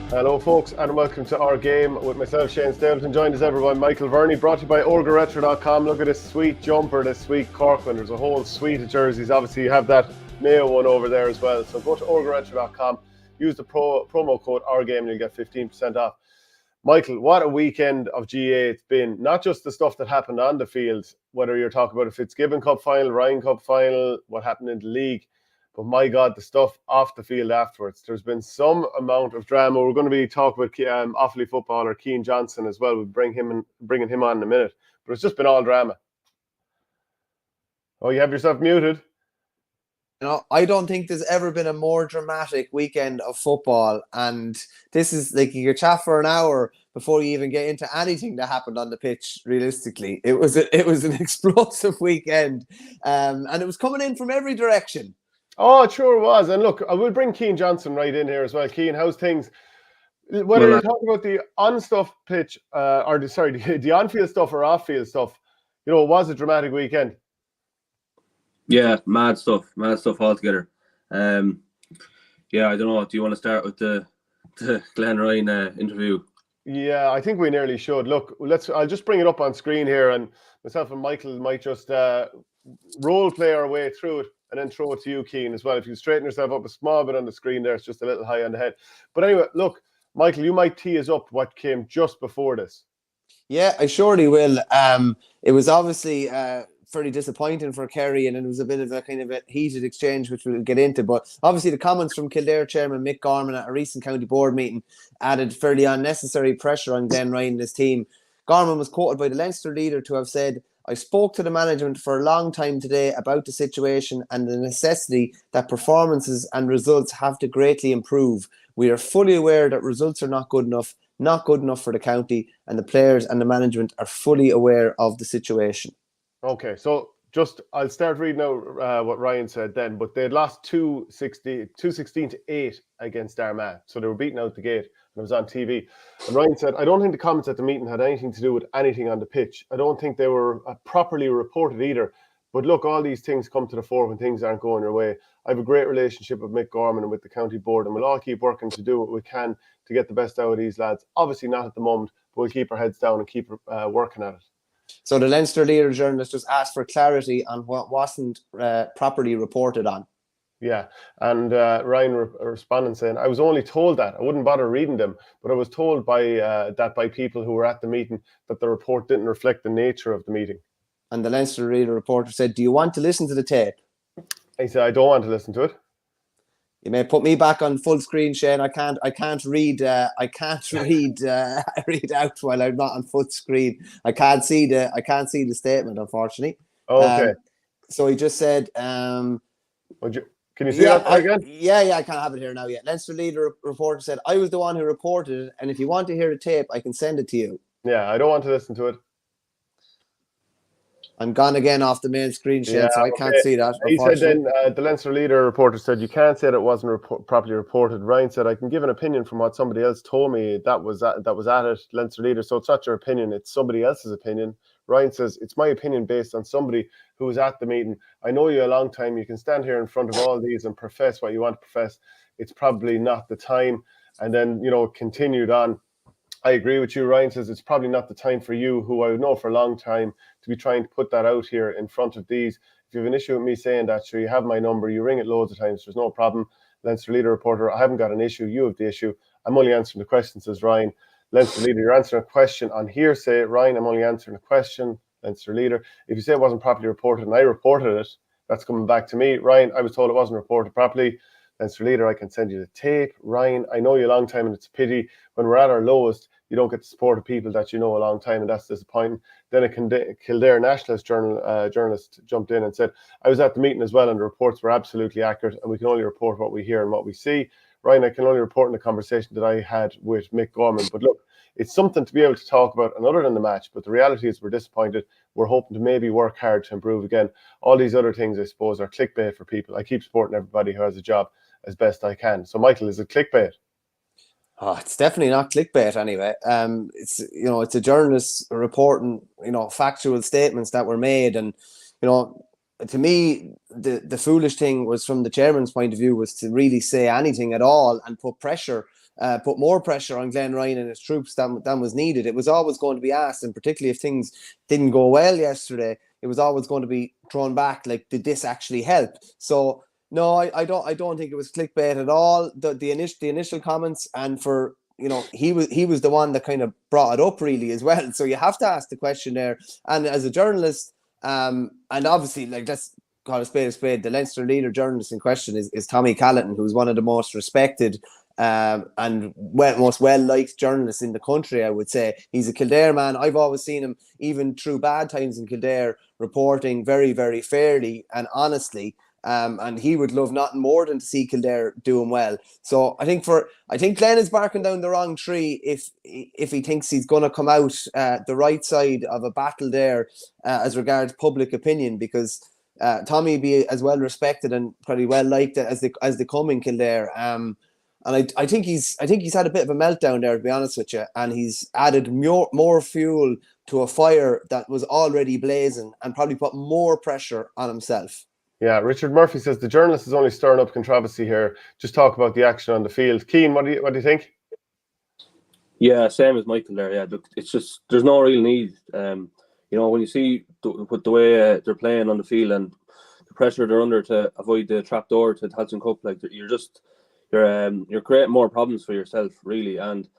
Hello folks and welcome to Our Game with myself, Shane Stapleton, joined as ever by Michael Verney, brought to you by OurGaretro.com. Look at this sweet jumper, this sweet Cork one. There's a whole suite of jerseys. Obviously you have that Mayo one over there as well. So go to OurGaretro.com, use the promo code OurGame and you'll get 15% off. Michael, what a weekend of GA it's been. Not just the stuff that happened on the field, whether you're talking about a Fitzgibbon Cup final, Ryan Cup final, what happened in the league. But my God, the stuff off the field afterwards. There's been some amount of drama. We're going to be talking about Offaly footballer Keane Johnson as well. We'll bringing him on in a minute. But it's just been all drama. Oh, you have yourself muted. I don't think there's ever been a more dramatic weekend of football. And this is like you could chat for an hour before you even get into anything that happened on the pitch. Realistically, it was an explosive weekend, and it was coming in from every direction. Oh, it sure was. And look, I will bring Keane Johnson right in here as well. Keane, how's things? Whether you're talking about the on-stuff pitch, the on-field stuff or off-field stuff, it was a dramatic weekend. Yeah, mad stuff altogether. I don't know. Do you want to start with the Glenn Ryan interview? Yeah, I think we nearly should. Look, I'll just bring it up on screen here, and myself and Michael might just role play our way through it. And then throw it to you, Keane, as well. If you straighten yourself up a small bit on the screen there, it's just a little high on the head. But anyway, look, Michael, you might tee us up what came just before this. Yeah, I surely will. It was obviously fairly disappointing for Kerry, and it was a bit of a kind of a heated exchange, which we'll get into. But obviously the comments from Kildare chairman Mick Gorman at a recent county board meeting added fairly unnecessary pressure on Glenn Ryan and his team. Gorman was quoted by the Leinster leader to have said, "I spoke to the management for a long time today about the situation and the necessity that performances and results have to greatly improve. We are fully aware that results are not good enough for the county, and the players and the management are fully aware of the situation." Okay, so I'll start reading out what Ryan said then, but they had lost 2-16 to 8 against Armagh. So they were beaten out the gate, and it was on TV. And Ryan said, "I don't think the comments at the meeting had anything to do with anything on the pitch. I don't think they were properly reported either. But look, all these things come to the fore when things aren't going your way. I have a great relationship with Mick Gorman and with the county board, and we'll all keep working to do what we can to get the best out of these lads. Obviously not at the moment, but we'll keep our heads down and keep working at it." So the Leinster leader journalist just asked for clarity on what wasn't properly reported on. Yeah, and Ryan responded saying, "I was only told that. I wouldn't bother reading them, but I was told by people who were at the meeting that the report didn't reflect the nature of the meeting." And the Leinster leader reporter said, "Do you want to listen to the tape?" He said, "I don't want to listen to it." You may put me back on full screen, Shane. I can't read. Read out while I'm not on full screen. I can't see the statement, unfortunately. Okay. So he just said, can you see that again? Yeah, I can't have it here now yet. Leinster leader reporter said, "I was the one who reported it, and if you want to hear the tape, I can send it to you." Yeah, I don't want to listen to it. I'm gone again off the main screen, Shane, so I can't see that. He said then, the Leinster leader reporter said, "You can't say that it wasn't properly reported." Ryan said, "I can give an opinion from what somebody else told me that was at it." Leinster leader, "So it's not your opinion, it's somebody else's opinion." Ryan says, "It's my opinion based on somebody who was at the meeting. I know you a long time. You can stand here in front of all these and profess what you want to profess. It's probably not the time." And then, continued on. "I agree with you." Ryan says, "It's probably not the time for you, who I know for a long time, to be trying to put that out here in front of these. If you have an issue with me saying that, sure, you have my number. You ring it loads of times. There's no problem." Leinster leader reporter, "I haven't got an issue. You have the issue. I'm only answering the question," says Ryan. Leinster leader, "You're answering a question on hearsay." Ryan, "I'm only answering a question." Leinster leader, "If you say it wasn't properly reported and I reported it, that's coming back to me." Ryan, "I was told it wasn't reported properly." Leinster leader, "I can send you the tape." Ryan, "I know you a long time and it's a pity. When we're at our lowest, you don't get the support of people that you know a long time, and that's disappointing." Then a Kildare Nationalist journalist jumped in and said, "I was at the meeting as well, and the reports were absolutely accurate, and we can only report what we hear and what we see." Ryan, "I can only report on the conversation that I had with Mick Gorman. But look, it's something to be able to talk about, and other than the match, but the reality is we're disappointed. We're hoping to maybe work hard to improve again. All these other things, I suppose, are clickbait for people. I keep supporting everybody who has a job as best I can." So, Michael, is it clickbait? Oh, it's definitely not clickbait anyway. It's a journalist reporting, factual statements that were made. And, to me, the foolish thing was, from the chairman's point of view, was to really say anything at all and put pressure put more pressure on Glenn Ryan and his troops than was needed. It was always going to be asked, and particularly if things didn't go well yesterday, it was always going to be thrown back like, did this actually help? So no, I don't think it was clickbait at all. The initial comments, and for he was the one that kind of brought it up really as well. So you have to ask the question there. And as a journalist, and obviously, like, let's call a spade, the Leinster leader journalist in question is Tommy Callan, who's one of the most respected and most well-liked journalists in the country, I would say. He's a Kildare man. I've always seen him, even through bad times in Kildare, reporting very, very fairly and honestly. And he would love nothing more than to see Kildare doing well. So I think Glenn is barking down the wrong tree if he thinks he's going to come out the right side of a battle there as regards public opinion, because Tommy be as well respected and pretty well liked as they come in Kildare. And I think he's had a bit of a meltdown there, to be honest with you, and he's added more fuel to a fire that was already blazing and probably put more pressure on himself. Yeah, Richard Murphy says the journalist is only stirring up controversy here. Just talk about the action on the field. Keane, what do you think? Yeah, same as Michael there. Yeah, look, it's just there's no real need. When you see the way they're playing on the field and the pressure they're under to avoid the trapdoor to the Hudson Cup, like you're creating more problems for yourself, really. And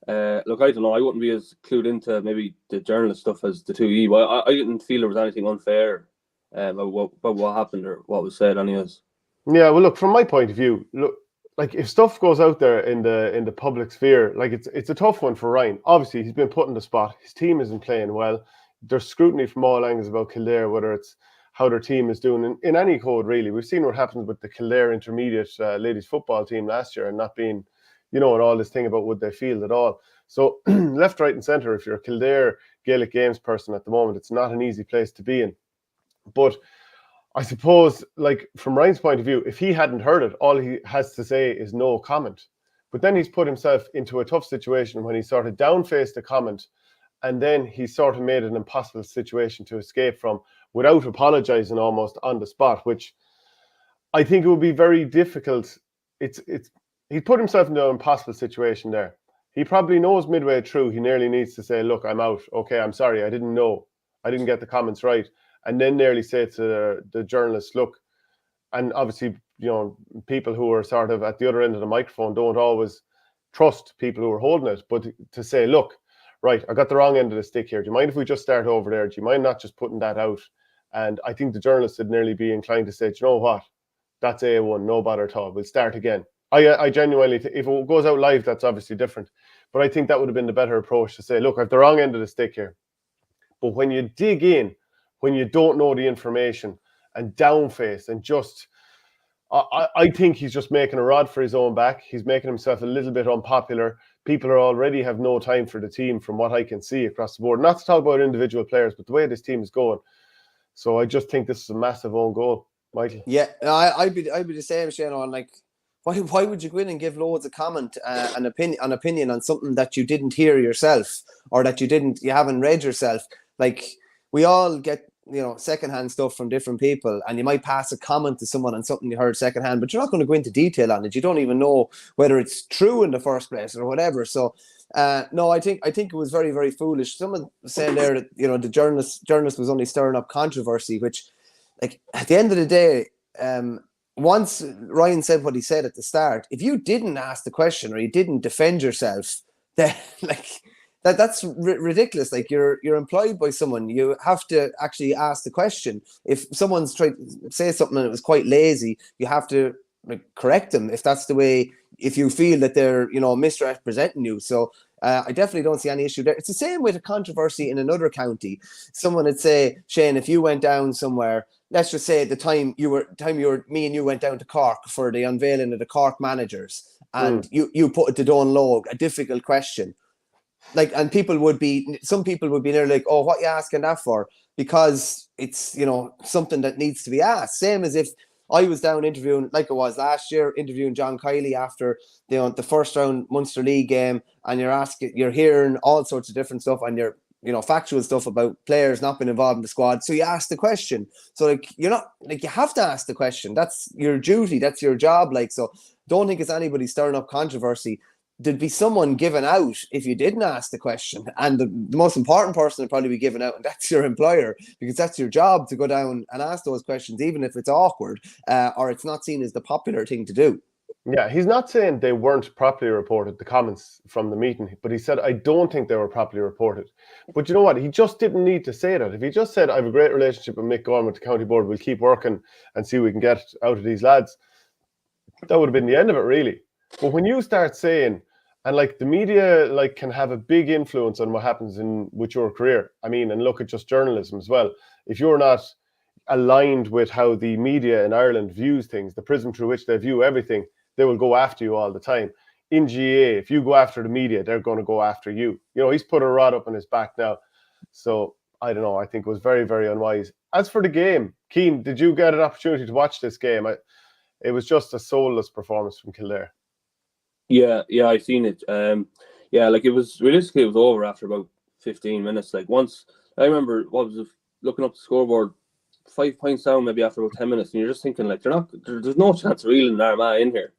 look, I don't know. I wouldn't be as clued into maybe the journalist stuff as the two of you. But I didn't feel there was anything unfair about what happened or what was said, anyways. Yeah, well, look, from my point of view, look, like, if stuff goes out there in the public sphere, like, it's a tough one for Ryan. Obviously, he's been put in the spot. His team isn't playing well. There's scrutiny from all angles about Kildare, whether it's how their team is doing in any code, really. We've seen what happened with the Kildare intermediate ladies football team last year, and not being, and all this thing about would they field at all. So left, right and centre, if you're a Kildare Gaelic Games person at the moment, it's not an easy place to be in. But I suppose, like, from Ryan's point of view, if he hadn't heard it, all he has to say is no comment. But then he's put himself into a tough situation when he sort of downfaced a comment, and then he sort of made an impossible situation to escape from without apologising almost on the spot, which I think it would be very difficult. He put himself into an impossible situation there. He probably knows midway through he nearly needs to say, look, I'm out. Okay, I'm sorry, I didn't know. I didn't get the comments right. And then nearly say to the journalist, look, and obviously, people who are sort of at the other end of the microphone don't always trust people who are holding it, but to say, look, right, I got the wrong end of the stick here. Do you mind if we just start over there? Do you mind not just putting that out? And I think the journalist would nearly be inclined to say, do you know what? That's A1, no bother at all. We'll start again. I genuinely, if it goes out live, that's obviously different. But I think that would have been the better approach, to say, look, I have the wrong end of the stick here. But when you dig in, when you don't know the information and downface and just, I think he's just making a rod for his own back. He's making himself a little bit unpopular. People already have no time for the team, from what I can see across the board. Not to talk about individual players, but the way this team is going. So I just think this is a massive own goal, Michael. Yeah, I'd be the same, Shane. Like, why would you go in and give loads of comment, an opinion on something that you didn't hear yourself, or that you haven't read yourself? Like, we all get secondhand stuff from different people, and you might pass a comment to someone on something you heard secondhand, but you're not going to go into detail on it. You don't even know whether it's true in the first place or whatever. So no, I think it was very, very foolish. Someone was saying there that the journalist was only stirring up controversy, which, like, at the end of the day, once Ryan said what he said at the start, if you didn't ask the question or you didn't defend yourself, then, like, that's ridiculous. Like, you're employed by someone, you have to actually ask the question. If someone's tried to say something and it was quite lazy, you have to, like, correct them if that's the way, if you feel that they're misrepresenting you. So I definitely don't see any issue there. It's the same with a controversy in another county. Someone would say, Shane, if you went down somewhere, let's just say at the time me and you went down to Cork for the unveiling of the Cork managers, and you put it to Donlow, a difficult question. Like, and some people would be near like, oh, what are you asking that for? Because it's, something that needs to be asked. Same as if I was down interviewing, like it was last year, interviewing John Kiley after the first round Munster League game, and you're hearing all sorts of different stuff, and you're, factual stuff about players not being involved in the squad. So you ask the question. So, like, you're not, like, you have to ask the question. That's your duty. That's your job. Like, so don't think it's anybody stirring up controversy. there'd be someone given out if you didn't ask the question. And the most important person would probably be given out, and that's your employer, because that's your job to go down and ask those questions, even if it's awkward or it's not seen as the popular thing to do. Yeah, he's not saying they weren't properly reported, the comments from the meeting, but he said, I don't think they were properly reported. But you know what? He just didn't need to say that. If he just said, I have a great relationship with Mick Gorman, with the county board, we'll keep working and see what we can get out of these lads, that would have been the end of it, really. But when you start saying, and like the media like can have a big influence on what happens with your career. I mean, and look at just journalism as well. If you're not aligned with how the media in Ireland views things, the prism through which they view everything, they will go after you all the time. In GA, if you go after the media, they're going to go after you. You know, he's put a rod up on his back now. So, I don't know. I think it was very, very unwise. As for the game, Cian, did you get an opportunity to watch this game? It was just a soulless performance from Kildare. Yeah, I seen it. Like it was realistically, it was over after about 15 minutes. Like once, I remember looking up the scoreboard, 5 points down maybe after about 10 minutes, and you're just thinking like there's no chance of reeling an Armagh in here.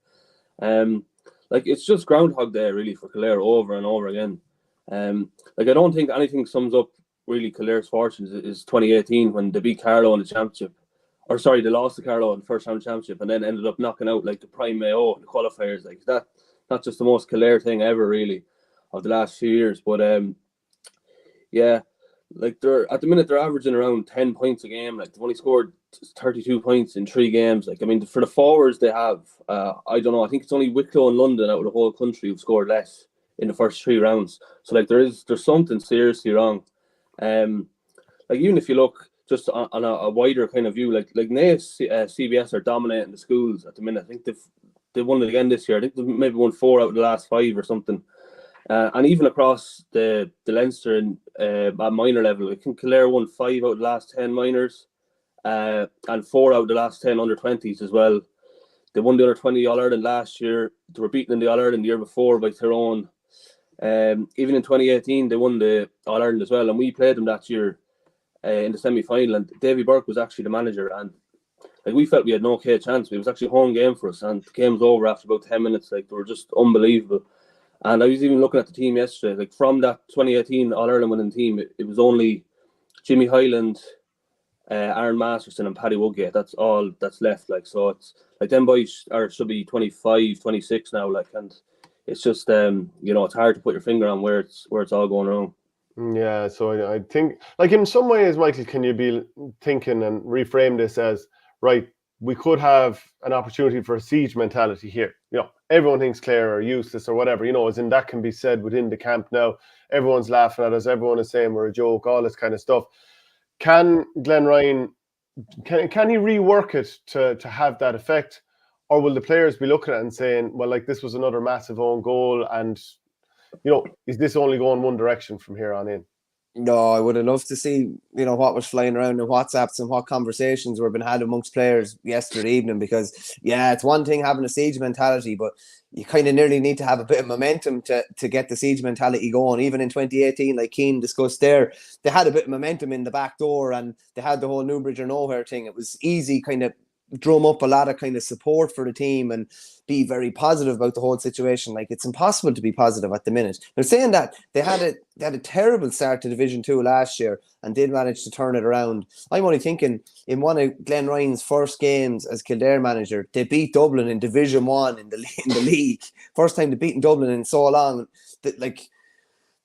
Like it's just Groundhog Day really for Kildare over and over again. Like I don't think anything sums up really Kildare's fortunes is 2018 when they beat Carlow in the championship. Or sorry, they lost to Carlow in the first round championship and then ended up knocking out like the prime Mayo in the qualifiers. Like that, not just the most Kildare thing ever really of the last few years. But like at the minute they're averaging around 10 points a game. Like they've only scored 32 points in 3 games. Like I mean, for the forwards they have, I don't know. I think it's only Wicklow and London out of the whole country who've scored less in the first 3 rounds. So like there's something seriously wrong. Like even if you look just on a wider kind of view, like Naas, CBS are dominating the schools at the minute. I think they've won it again this year. I think they've maybe won 4 out of the last 5 or something. And even across the Leinster and at minor level, I think Kildare won 5 out of the last 10 minors, and 4 out of the last 10 under-20s as well. They won the under-20 All-Ireland last year. They were beaten in the All-Ireland the year before by Tyrone. Even in 2018, they won the All-Ireland as well, and we played them that year in the semi-final, and Davy Burke was actually the manager, and like we felt we had no chance. It was actually a home game for us, and the game was over after about 10 minutes. Like they were just unbelievable. And I was even looking at the team yesterday. Like from that 2018 All-Ireland winning team, it was only Jimmy Hyland, Aaron Masterson and Paddy Woodgate. That's all that's left. Like so, it's like them boys should be 25, 26 now. Like, and it's just it's hard to put your finger on where it's all going wrong. Yeah, so I think, like in some ways, Michael, can you be thinking and reframe this as, right, we could have an opportunity for a siege mentality here. You know, everyone thinks Clare are useless or whatever, you know, as in that can be said within the camp now. Everyone's laughing at us, everyone is saying we're a joke, all this kind of stuff. Can Glenn Ryan, can he rework it to have that effect? Or will the players be looking at it and saying, well, like this was another massive own goal and, you know, is this only going one direction from here on in? No, I would have loved to see, what was flying around in WhatsApps and what conversations were being had amongst players yesterday evening, because, yeah, it's one thing having a siege mentality, but you kind of nearly need to have a bit of momentum to get the siege mentality going. Even in 2018, like Cian discussed there, they had a bit of momentum in the back door and they had the whole Newbridge or nowhere thing. It was easy kind of drum up a lot of kind of support for the team and be very positive about the whole situation. Like it's impossible to be positive at the minute. They're saying that they had a terrible start to Division 2 last year and did manage to turn it around. I'm only thinking in one of Glenn Ryan's first games as Kildare manager, they beat Dublin in Division 1 in the league. First time they've beaten Dublin in so long. Like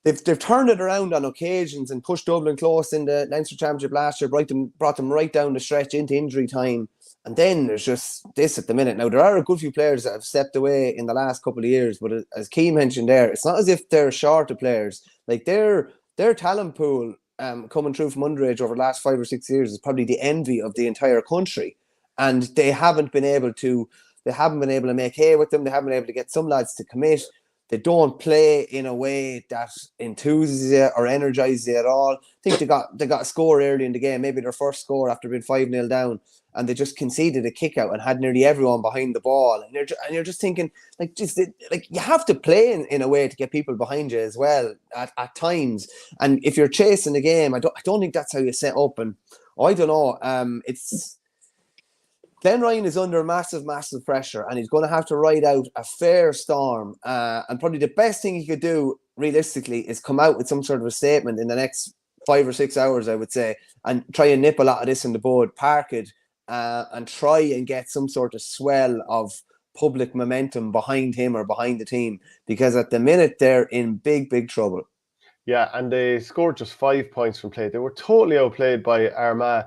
they've turned it around on occasions and pushed Dublin close in the Leinster Championship last year, brought them right down the stretch into injury time. And then there's just this at the minute. Now, there are a good few players that have stepped away in the last couple of years, but as Cian mentioned there, it's not as if they're short of players. Like their talent pool coming through from underage over the last 5 or 6 years is probably the envy of the entire country. And they haven't been able to make hay with them. They haven't been able to get some lads to commit. They don't play in a way that enthuses you or energizes you at all. I think they got a score early in the game, maybe their first score after being 5-0 down, and they just conceded a kick out and had nearly everyone behind the ball. And you're just thinking, like you have to play in a way to get people behind you as well at times. And if you're chasing the game, I don't think that's how you set up. And I don't know. Glenn Ryan is under massive pressure, and he's going to have to ride out a fair storm. And probably the best thing he could do, realistically, is come out with some sort of a statement in the next 5 or 6 hours, I would say, and try and nip a lot of this in the bud, park it, and try and get some sort of swell of public momentum behind him or behind the team, because at the minute they're in big trouble. Yeah, and they scored just 5 points from play. They were totally outplayed by Armagh,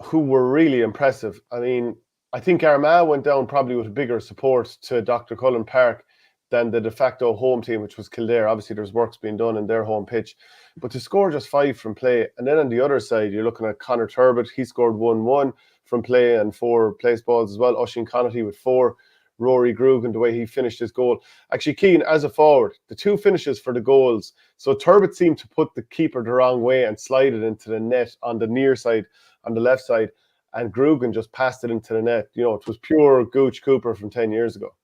who were really impressive. I mean, I think Armagh went down probably with bigger support to Dr. Cullen Park than the de facto home team, which was Kildare. Obviously, there's work's being done in their home pitch. But to score just 5 from play, and then on the other side, you're looking at Conor Turbot. He scored 1-1 from play and 4 place balls as well. Oisin Connaughty with 4. Rory Grugan, the way he finished his goal. Actually, Keane, as a forward, the 2 finishes for the goals. So Turbot seemed to put the keeper the wrong way and slide it into the net on the near side, on the left side, and Grugan just passed it into the net. You know, it was pure Gooch Cooper from 10 years ago.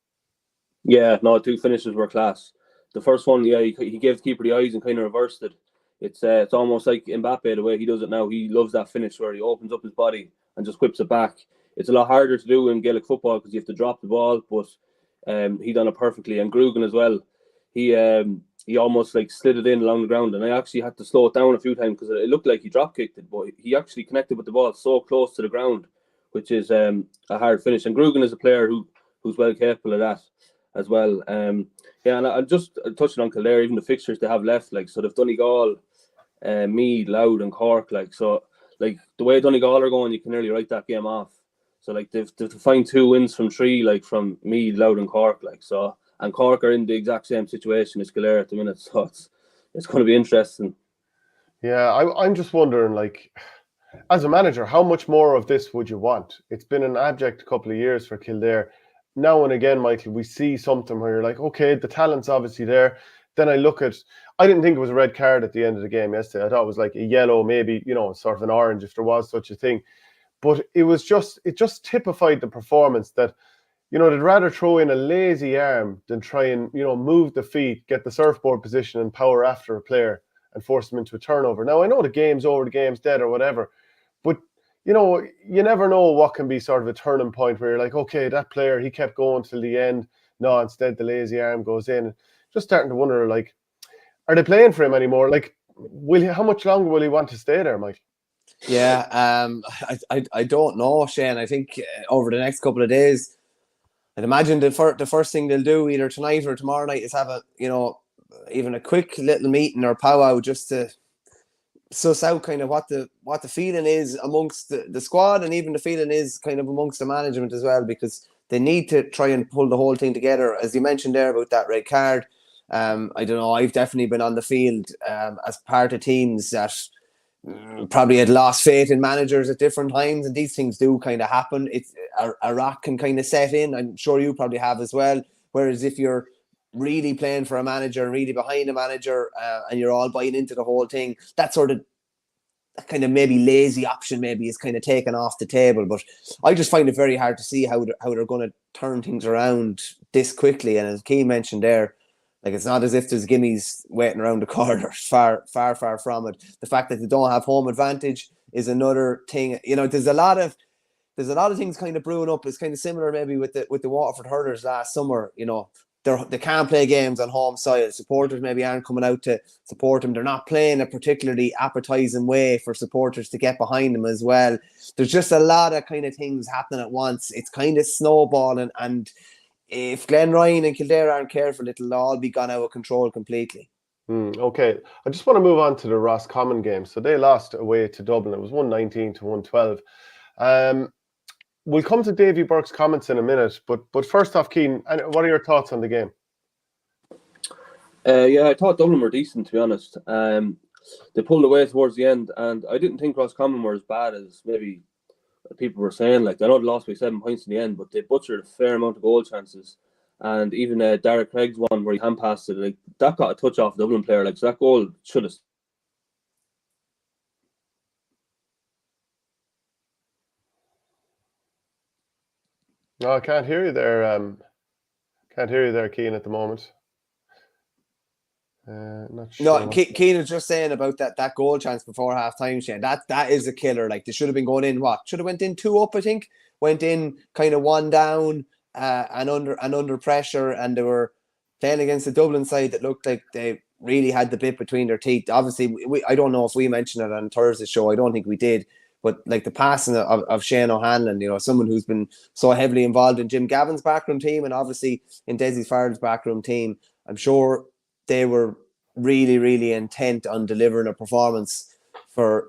Yeah, no, 2 finishes were class. The first one, yeah, he gave the keeper the eyes and kind of reversed it. It's almost like Mbappe, the way he does it now. He loves that finish where he opens up his body and just whips it back. It's a lot harder to do in Gaelic football because you have to drop the ball, but he done it perfectly. And Grugan as well, he almost like slid it in along the ground, and I actually had to slow it down a few times because it looked like he drop kicked it, but he actually connected with the ball so close to the ground, which is a hard finish. And Grugan is a player who's well capable of that as well. Yeah, and I'm just touching on Kildare, even the fixtures they have left, like, so they've Donegal, Meath, Louth and Cork, like, so like the way Donegal are going, you can nearly write that game off. So like they've to find 2 wins from 3, like from Meath, Louth and Cork, like, so, and Cork are in the exact same situation as Kildare at the minute, so it's going to be interesting. Yeah, I'm just wondering, like, as a manager, how much more of this would you want? It's been an abject couple of years for Kildare. Now and again, Michael, we see something where you're like, okay, the talent's obviously there. Then I didn't think it was a red card at the end of the game yesterday. I thought it was like a yellow, maybe, you know, sort of an orange if there was such a thing. But it just typified the performance that, you know, they'd rather throw in a lazy arm than try and, you know, move the feet, get the surfboard position and power after a player and force them into a turnover. Now, I know the game's over, the game's dead or whatever, but, you know, you never know what can be sort of a turning point where you're like, okay, that player, he kept going till the end. No, instead the lazy arm goes in. Just starting to wonder, like, are they playing for him anymore? Like, how much longer will he want to stay there, Mike? Yeah, I don't know, Shane. I think over the next couple of days, I'd imagine the first thing they'll do either tonight or tomorrow night is have even a quick little meeting or powwow just to suss out kind of what the feeling is amongst the squad, and even the feeling is kind of amongst the management as well, because they need to try and pull the whole thing together. As you mentioned there about that red card, I don't know, I've definitely been on the field as part of teams that probably had lost faith in managers at different times, and these things do kind of happen. It's a rock can kind of set in. I'm sure you probably have as well. Whereas if you're really playing for a manager and really behind a manager and you're all buying into the whole thing, that sort of kind of maybe lazy option maybe is kind of taken off the table. But I just find it very hard to see how they're going to turn things around this quickly. And as Keane mentioned there, like, it's not as if there's gimmies waiting around the corner. Far from it. The fact that they don't have home advantage is another thing. You know, there's a lot of things kind of brewing up. It's kind of similar maybe with the Waterford Hurlers last summer. You know, they can't play games on home soil. Supporters maybe aren't coming out to support them. They're not playing a particularly appetising way for supporters to get behind them as well. There's just a lot of kind of things happening at once. It's kind of snowballing, and if Glen Ryan and Kildare aren't careful, it'll all be gone out of control completely. Okay, I just want to move on to the Roscommon game. So they lost away to Dublin. It was 119 to 112. We'll come to Davy Burke's comments in a minute, but first off, Keane, what are your thoughts on the game? Yeah, I thought Dublin were decent, to be honest. They pulled away towards the end, and I didn't think Roscommon were as bad as maybe people were saying. Like, I know they lost by 7 points in the end, but they butchered a fair amount of goal chances. And even Derek Craig's one where he hand passed it, like, that got a touch off a Dublin player. Like, so that goal should have. No, I can't hear you there. Can't hear you there, Keane, at the moment. Not sure. No, Keane was just saying about that goal chance before half time, Shane. That is a killer. Like, they should have been going in, should have went in 2 up, I think, went in kind of one down and under pressure, and they were playing against the Dublin side that looked like they really had the bit between their teeth. Obviously, I don't know if we mentioned it on Thursday's show. I don't think we did. But like the passing of Shane O'Hanlon, you know, someone who's been so heavily involved in Jim Gavin's backroom team and obviously in Desi Farrell's backroom team, I'm sure they were really, really intent on delivering a performance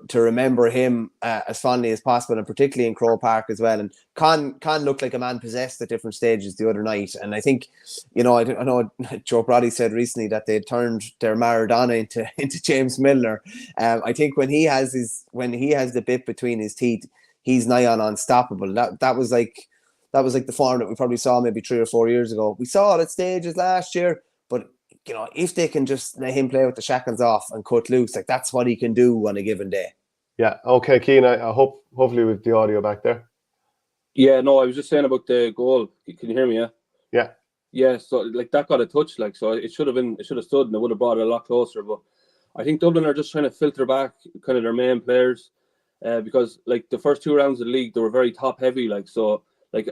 to remember him as fondly as possible, and particularly in Croke Park as well. And Con looked like a man possessed at different stages the other night. And I think, you know, I know Joe Brody said recently that they turned their Maradona into James Milner. I think when he has the bit between his teeth, he's nigh on unstoppable. That was like the form that we probably saw maybe 3 or 4 years ago. We saw it at stages last year, but you know, if they can just let him play with the shackles off and cut loose, like that's what he can do on a given day. Yeah. Okay, Cian, I hopefully with the audio back there. Yeah, no, I was just saying about the goal. Can you hear me? Yeah. Yeah. Yeah. So like that got a touch, like, so it should have stood and it would have brought it a lot closer. But I think Dublin are just trying to filter back kind of their main players, because like the first 2 rounds of the league they were very top heavy, like, so. Like,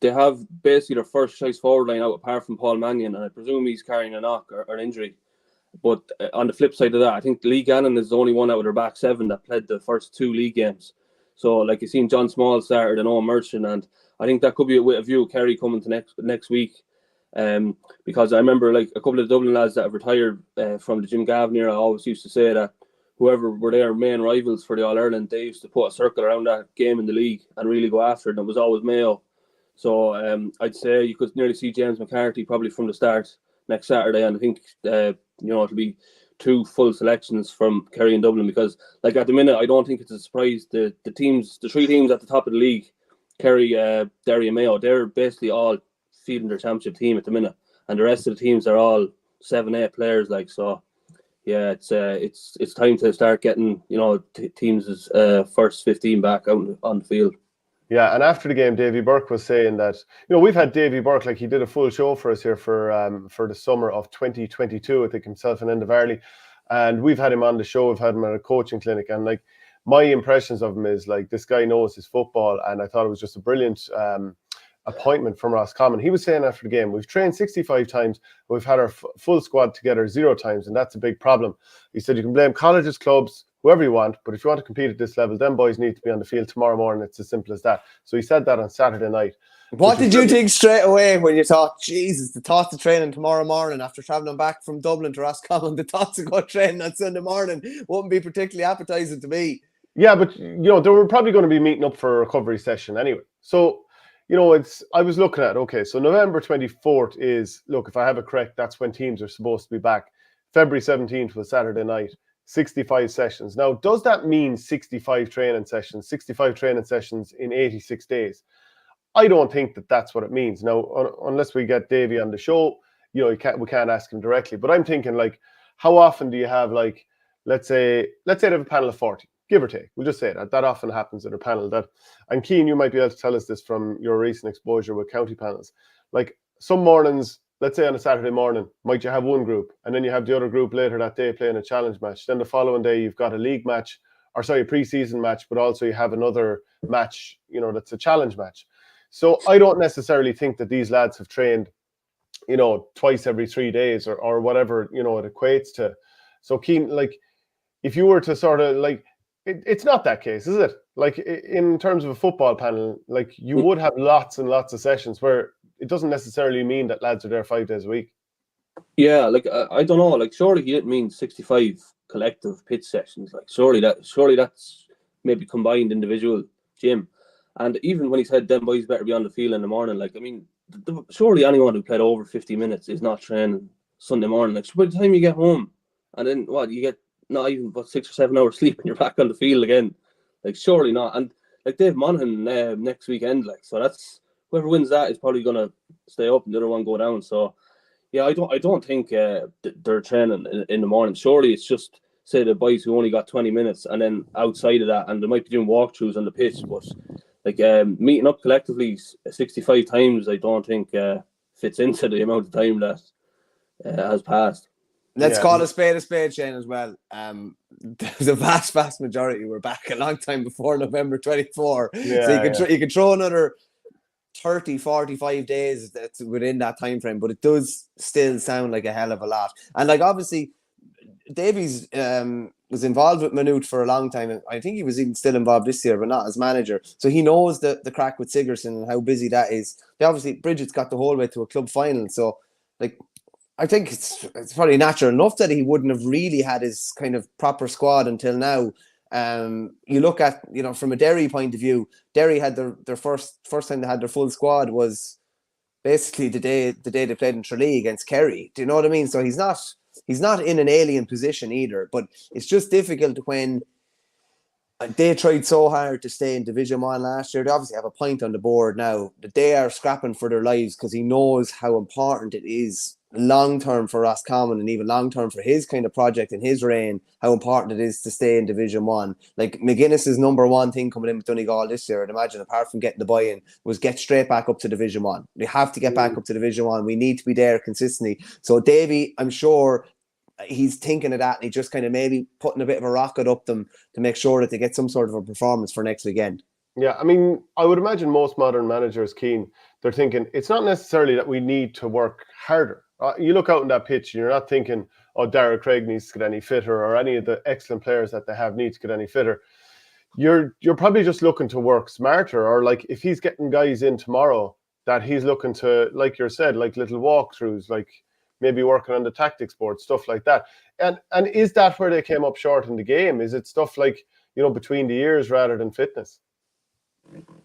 they have basically their first choice forward line out apart from Paul Mannion, and I presume he's carrying a knock or an injury. But on the flip side of that, I think Lee Gannon is the only one out of their back 7 that played the first 2 league games. So, like, you've seen John Small started and Owen Merchant, and I think that could be a view of Kerry coming to next week. Because I remember, like, a couple of Dublin lads that have retired from the Jim Gavin era always used to say that whoever were their main rivals for the All-Ireland, they used to put a circle around that game in the league and really go after it, and it was always Mayo. So I'd say you could nearly see James McCarthy probably from the start next Saturday, and I think you know, it'll be 2 full selections from Kerry and Dublin, because like at the minute I don't think it's a surprise the 3 teams at the top of the league, Kerry, Derry and Mayo, they're basically all fielding their championship team at the minute, and the rest of the teams are all 7-8 players, like, so. Yeah, it's time to start getting, you know, teams' first 15 back out on the field. Yeah, and after the game, Davy Burke was saying that, you know, we've had Davy Burke, like, he did a full show for us here for the summer of 2022, I think, himself and Enda Varley, and we've had him on the show, we've had him at a coaching clinic, and like my impressions of him is like this guy knows his football, and I thought it was just a brilliant appointment from Roscommon. He was saying after the game, we've trained 65 times, we've had our full squad together 0 times, and that's a big problem. He said you can blame colleges, clubs, whoever you want, but if you want to compete at this level, them boys need to be on the field tomorrow morning. It's as simple as that. So he said that on Saturday night. What did you think straight away when you thought, Jesus, the thoughts of training tomorrow morning after travelling back from Dublin to Roscommon, the thoughts of going training on Sunday morning wouldn't be particularly appetizing to me? Yeah, but you know, they were probably going to be meeting up for a recovery session anyway. So, you know, I was looking at, okay, so November 24th is, look, if I have it correct, that's when teams are supposed to be back. February 17th was Saturday night, 65 sessions. Now, does that mean 65 training sessions in 86 days? I don't think that that's what it means. Now, unless we get Davy on the show, you know, we can't ask him directly. But I'm thinking, like, how often do you have, like, let's say they have a panel of 40. Give or take, we'll just say that often happens at a panel. And Cian, you might be able to tell us this from your recent exposure with county panels. Like some mornings, let's say on a Saturday morning, might you have one group, and then you have the other group later that day playing a challenge match. Then the following day you've got a league match, a pre-season match, but also you have another match, you know, that's a challenge match. So I don't necessarily think that these lads have trained, you know, twice every 3 days or whatever, you know, it equates to. So Cian, like, if you were to sort of like, it's not that case, is it? Like in terms of a football panel, like you would have lots and lots of sessions where it doesn't necessarily mean that lads are there 5 days a week. Yeah, like I don't know, like surely he didn't mean 65 collective pitch sessions. Like surely that's maybe combined individual gym. And even when he said them boys better be on the field in the morning, like I mean, surely anyone who played over 50 minutes is not training Sunday morning. Like so by the time you get home, and then what you get. Not even about 6 or 7 hours sleep and you're back on the field again. Like surely not. And like Dave Monaghan next weekend, like so that's whoever wins that is probably gonna stay up and the other one go down. So yeah, I don't think they're training in the morning. Surely it's just say the boys who only got 20 minutes and then outside of that, and they might be doing walkthroughs on the pitch, but like meeting up collectively 65 times, I don't think fits into the amount of time that has passed. Let's call a spade, Shane, as well. The vast majority were back a long time before November 24. So you can throw another 30, 45 days that's within that time frame, but it does still sound like a hell of a lot. And like obviously, Davies was involved with Maynooth for a long time, and I think he was even still involved this year, but not as manager. So he knows the crack with Sigerson and how busy that is. Bridget's got the whole way to a club final, so like I think it's probably natural enough that he wouldn't have really had his kind of proper squad until now. You look at, from a Derry point of view, Derry had their first time they had their full squad was basically the day they played in Tralee against Kerry. Do you know what I mean? So he's not in an alien position either, but it's just difficult when they tried so hard to stay in Division 1 last year. They obviously have a point on the board now that they are scrapping for their lives because he knows how important it is long-term for Roscommon and even long-term for his kind of project in his reign, how important it is to stay in Division 1. Like McGuinness's number one thing coming in with Donegal this year, I'd imagine, apart from getting the buy-in, was get straight back up to Division 1. We have to get back up to Division 1. We need to be there consistently. So Davy, I'm sure he's thinking of that and he's just kind of maybe putting a bit of a rocket up them to make sure that they get some sort of a performance for next weekend. Yeah, I mean, I would imagine most modern managers, Keane, they're thinking it's not necessarily that we need to work harder. You look out on that pitch and you're not thinking, oh, Dara Craig needs to get any fitter or any of the excellent players that they have need to get any fitter. You're probably just looking to work smarter, or like if he's getting guys in tomorrow that he's looking to, like you said, like little walkthroughs, like maybe working on the tactics board, stuff like that. And is that where they came up short in the game? Is it stuff like, between the ears rather than fitness?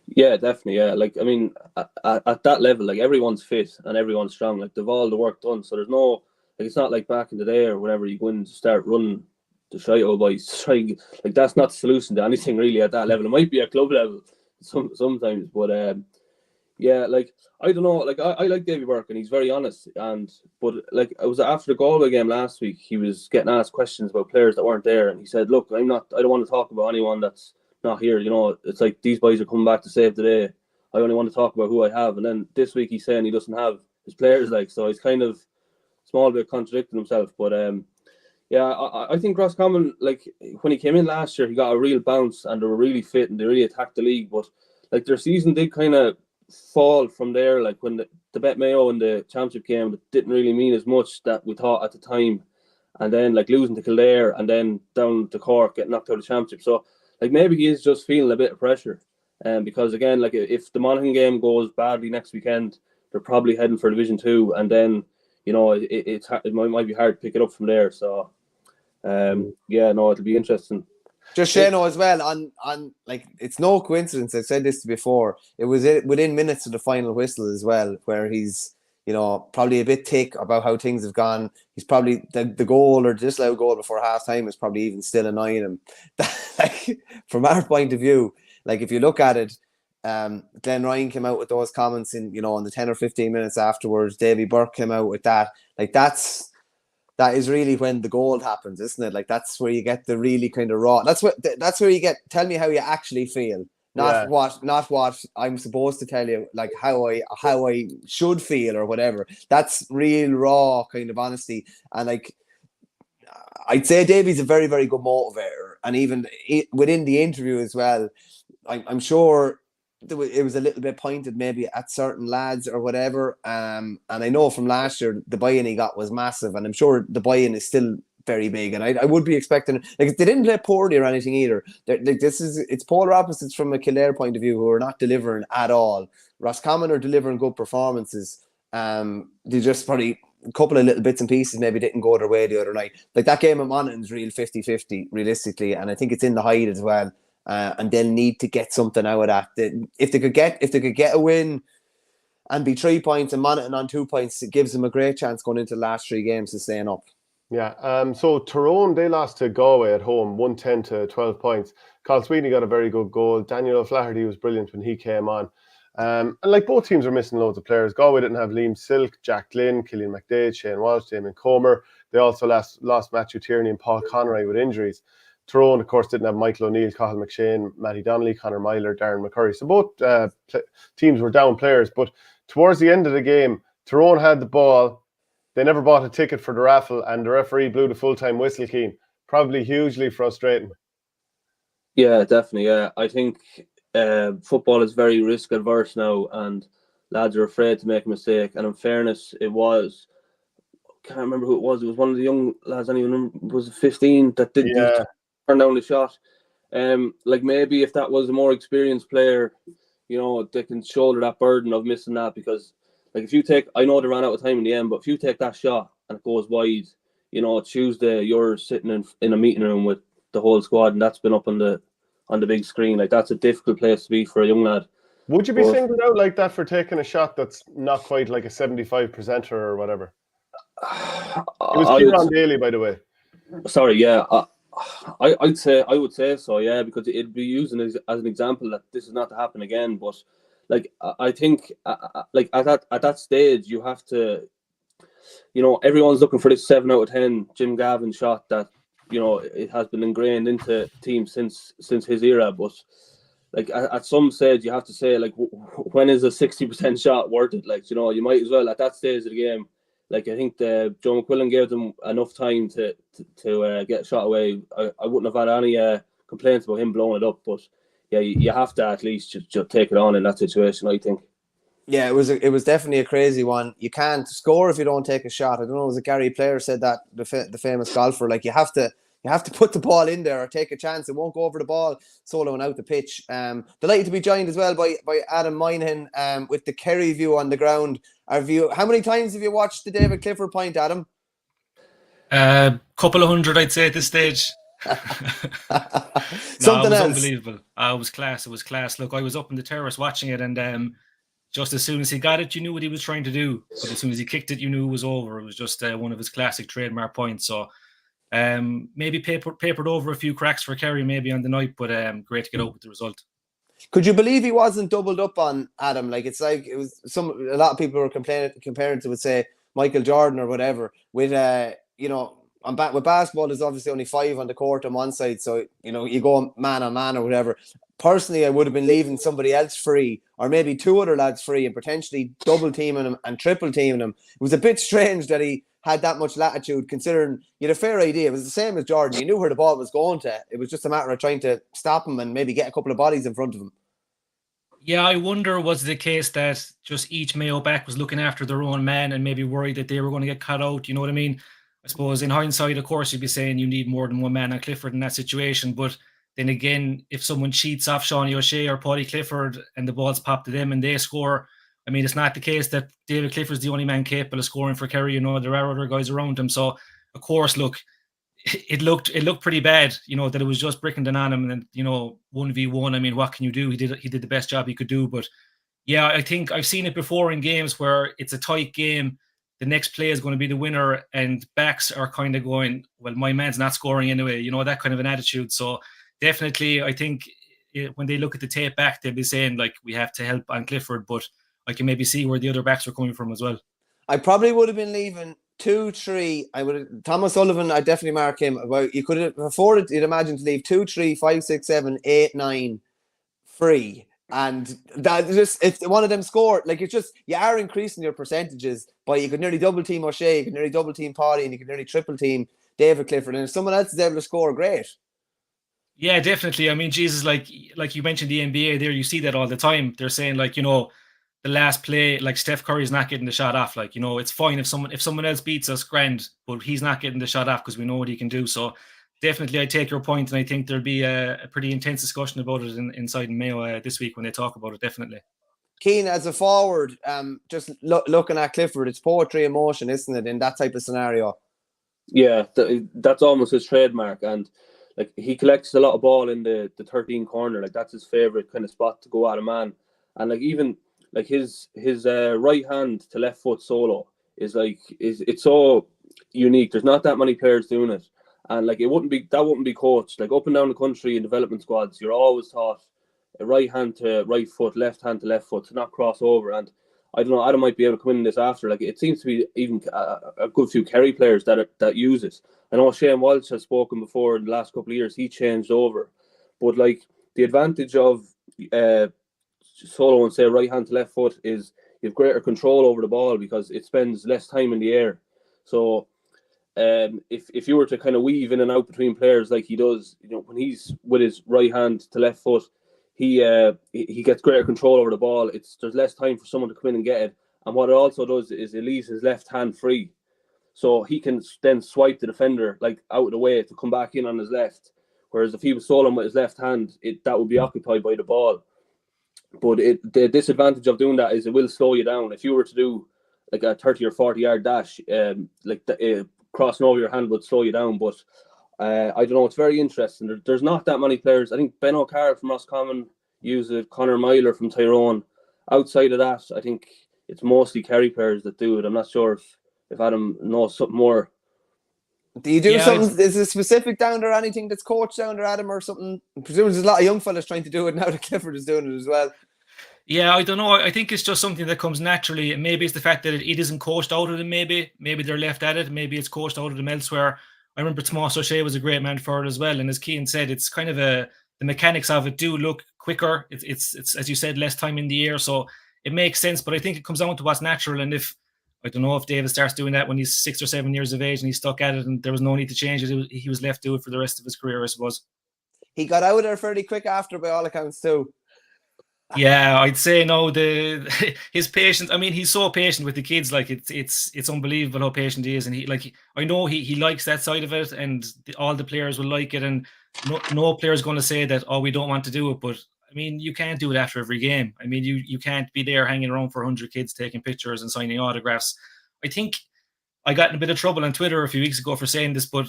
Yeah, definitely. Yeah, like I mean, at that level, like everyone's fit and everyone's strong. Like they've all the work done, so there's no like it's not like back in the day or whenever you go in to start running the shy old boys. Like that's not the solution to anything really at that level. It might be at club level sometimes, but yeah, like I don't know. Like I like Davy Burke and he's very honest. But like I was after the Galway game last week, he was getting asked questions about players that weren't there, and he said, "Look, I don't want to talk about anyone that's not here. It's like these boys are coming back to save the day. I only want to talk about who I have." And then this week he's saying he doesn't have his players, so he's kind of small bit contradicting himself. But yeah, I think Roscommon, like when he came in last year, he got a real bounce and they were really fit and they really attacked the league. But like their season did kind of fall from there. Like when the bet Mayo in the championship game, it didn't really mean as much that we thought at the time. And then like losing to Kildare and then down to Cork, getting knocked out of the championship. So like maybe he is just feeling a bit of pressure, because again, like if the Monaghan game goes badly next weekend, they're probably heading for Division 2, and then it might be hard to pick it up from there. So yeah, no, it'll be interesting. Just Shano as well on like it's no coincidence. I've said this before. It was within minutes of the final whistle as well, where he's probably a bit thick about how things have gone. He's probably the goal or disallowed goal before half time is probably even still annoying him. Like, from our point of view, like if you look at it, Glenn Ryan came out with those comments in the 10 or 15 minutes afterwards. Davy Burke came out with that. Like that is really when the goal happens, isn't it? Like that's where you get the really kind of raw. That's where you get. Tell me how you actually feel. Not what I'm supposed to tell you, like how I should feel or whatever. That's real raw kind of honesty. And like I'd say Davy's a very, very good motivator. And even within the interview as well, I'm sure it was a little bit pointed maybe at certain lads or whatever. And I know from last year the buy-in he got was massive, and I'm sure the buy-in is still very big, and I would be expecting, like, they didn't play poorly or anything either. Like it's polar opposites from a Kildare point of view, who are not delivering at all. Roscommon are delivering good performances. They just probably a couple of little bits and pieces maybe didn't go their way the other night. Like that game at Monaghan's real 50-50 realistically, and I think it's in the Hyde as well. And they'll need to get something out of that. If they could get a win and be 3 points and Monaghan on 2 points, it gives them a great chance going into the last 3 games to staying up. Yeah, so Tyrone, they lost to Galway at home, 110 to 12 points. Carl Sweeney got a very good goal. Daniel O'Flaherty was brilliant when he came on. And like both teams are missing loads of players. Galway didn't have Liam Silk, Jack Glynn, Killian McDade, Shane Walsh, Damien Comer. They also lost Matthew Tierney and Paul Conroy with injuries. Tyrone, of course, didn't have Michael O'Neill, Cathal McShane, Matty Donnelly, Conor Myler, Darren McCurry. So both teams were down players. But towards the end of the game, Tyrone had the ball. they never bought a ticket for the raffle, and the referee blew the full-time whistle, Keane. Probably hugely frustrating. Yeah, definitely. Yeah, I think football is very risk adverse now, and lads are afraid to make a mistake. And in fairness, it was, can't remember who it was. It was one of the young lads. I don't even remember. Was it 15 that did turn down the shot? Like maybe if that was a more experienced player, they can shoulder that burden of missing that, because like if you take, I know they ran out of time in the end, but if you take that shot and it goes wide, Tuesday you're sitting in a meeting room with the whole squad, and that's been up on the big screen. Like that's a difficult place to be for a young lad. Would you be singled out like that for taking a shot that's not quite like a 75%er or whatever? It was Kieran Daly, by the way. Sorry, yeah. I would say so, yeah, because it'd be used as an example that this is not to happen again. But like I think like at that stage you have to, everyone's looking for this 7 out of 10 Jim Gavin shot that it has been ingrained into teams since his era. But like at some stage you have to say, like, when is a 60% shot worth it? Like, you might as well at that stage of the game. Like I think Joe McQuillan gave them enough time to get a shot away. I wouldn't have had any complaints about him blowing it up, but yeah, you have to at least just take it on in that situation, I think. Yeah, it was definitely a crazy one. You can't score if you don't take a shot. I don't know, was it Gary Player said that, the famous golfer? Like you have to put the ball in there or take a chance. It won't go over the ball soloing out the pitch. Delighted to be joined as well by Adam Moynihan with the Kerry view on the ground. How many times have you watched the David Clifford point, Adam? Couple of hundred, I'd say, at this stage. Something else. Unbelievable. It was class. Look, I was up in the terrace watching it, and just as soon as he got it, you knew what he was trying to do. But as soon as he kicked it, you knew it was over. It was just one of his classic trademark points. So maybe papered over a few cracks for Kerry maybe on the night, but great to get out with the result. Could you believe he wasn't doubled up on, Adam? Like it's like it was a lot of people were comparing to, would say, Michael Jordan or whatever. With with basketball, there's obviously only 5 on the court on one side, so you go man on man or whatever. Personally, I would have been leaving somebody else free, or maybe 2 other lads free, and potentially double teaming him and triple teaming him. It was a bit strange that he had that much latitude, considering you had a fair idea. It was the same as Jordan. You knew where the ball was going to. It was just a matter of trying to stop him and maybe get a couple of bodies in front of him. Yeah, I wonder, was it the case that just each Mayo back was looking after their own man and maybe worried that they were going to get cut out? You know what I mean? I suppose in hindsight, of course, you'd be saying you need more than one man on Clifford in that situation. But then again, if someone cheats off Shawnee O'Shea or Paddy Clifford and the ball's popped to them and they score, I mean, it's not the case that David Clifford's the only man capable of scoring for Kerry. There are other guys around him. So, of course, look, it looked pretty bad, that it was just Brickenden on him, and 1v1. I mean, what can you do? He did the best job he could do. But yeah, I think I've seen it before in games where it's a tight game. The next play is going to be the winner, and backs are kind of going, well, my man's not scoring anyway, that kind of an attitude. So definitely, I think when they look at the tape back, they'll be saying, like, we have to help on Clifford, but I can maybe see where the other backs are coming from as well. I probably would have been leaving 2, 3. Thomas Sullivan, I definitely mark him. Well, you could have afforded, you'd imagine, to leave 2, 3, 5, 6, 7, 8, 9 free. And that just, if one of them scored, like, it's just, you are increasing your percentages by, you could nearly double team O'Shea, you could nearly double team Paddy, and you could nearly triple team David Clifford. And if someone else is able to score, great. Yeah, definitely. I mean, Jesus, like you mentioned the NBA there, you see that all the time. They're saying, like, the last play, like, Steph Curry's not getting the shot off. Like, it's fine if someone else beats us, grand, but he's not getting the shot off because we know what he can do. So definitely, I take your point, and I think there'll be a pretty intense discussion about it inside Mayo this week when they talk about it, definitely. Keane, as a forward, just looking at Clifford, it's poetry in motion, isn't it, in that type of scenario? Yeah, that's almost his trademark, and like, he collects a lot of ball in the 13 corner. Like, that's his favorite kind of spot to go at a man. And like, even like his right hand to left foot solo is it's so unique. There's not that many players doing it, and like, that wouldn't be coached. Like, up and down the country in development squads, you're always taught a right hand to right foot, left hand to left foot, to not cross over. And I don't know, Adam might be able to come in this after. Like, it seems to be even a good few Kerry players that use it. I know Shane Walsh has spoken before in the last couple of years. He changed over, but like, the advantage of solo and say right hand to left foot is you have greater control over the ball because it spends less time in the air. So if you were to kind of weave in and out between players like he does, when he's with his right hand to left foot, he gets greater control over the ball. There's less time for someone to come in and get it. And what it also does is it leaves his left hand free. So he can then swipe the defender like out of the way to come back in on his left. Whereas if he was stolen with his left hand, that would be occupied by the ball. But the disadvantage of doing that is it will slow you down. If you were to do like a 30 or 40 yard dash, crossing over your hand would slow you down. But I don't know. It's very interesting. There's not that many players. I think Ben O'Carroll from Roscommon used it. Conor Myler from Tyrone. Outside of that, I think it's mostly Kerry players that do it. I'm not sure if Adam knows something more. Do you do something? Is it specific down there? Anything that's coached down there, Adam, or something? I presume there's a lot of young fellas trying to do it now that Clifford is doing it as well. Yeah, I don't know. I think it's just something that comes naturally. Maybe it's the fact that it isn't coached out of them. Maybe they're left at it. Maybe it's coached out of them elsewhere. I remember Tomas O'Shea was a great man for it as well. And as Keane said, it's kind of the mechanics of it do look quicker. It's as you said, less time in the air, so it makes sense. But I think it comes down to what's natural. And I don't know if David starts doing that when he's 6 or 7 years of age and he's stuck at it and there was no need to change it. He was left to it for the rest of his career, I suppose. He got out of there fairly quick after, by all accounts, too. Yeah, I'd say no. His patience. I mean, he's so patient with the kids. Like it's unbelievable how patient he is, and I know he likes that side of it, and all the players will like it, and no player is going to say that we don't want to do it. But I mean, you can't do it after every game. I mean, you can't be there hanging around for 100 kids taking pictures and signing autographs. I think I got in a bit of trouble on Twitter a few weeks ago for saying this, but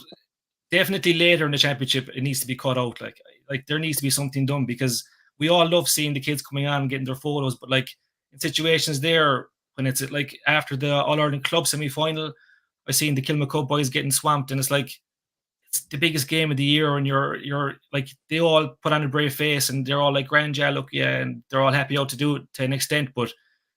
definitely later in the championship, it needs to be cut out. Like there needs to be something done, because we all love seeing the kids coming on and getting their photos, but like in situations there when it's like after the All-Ireland club semi-final, I seen the Kilmacud boys getting swamped, and it's like it's the biggest game of the year, and you're like they all put on a brave face and they're all like, grand, yeah, look, yeah, and they're all happy out to do it to an extent, but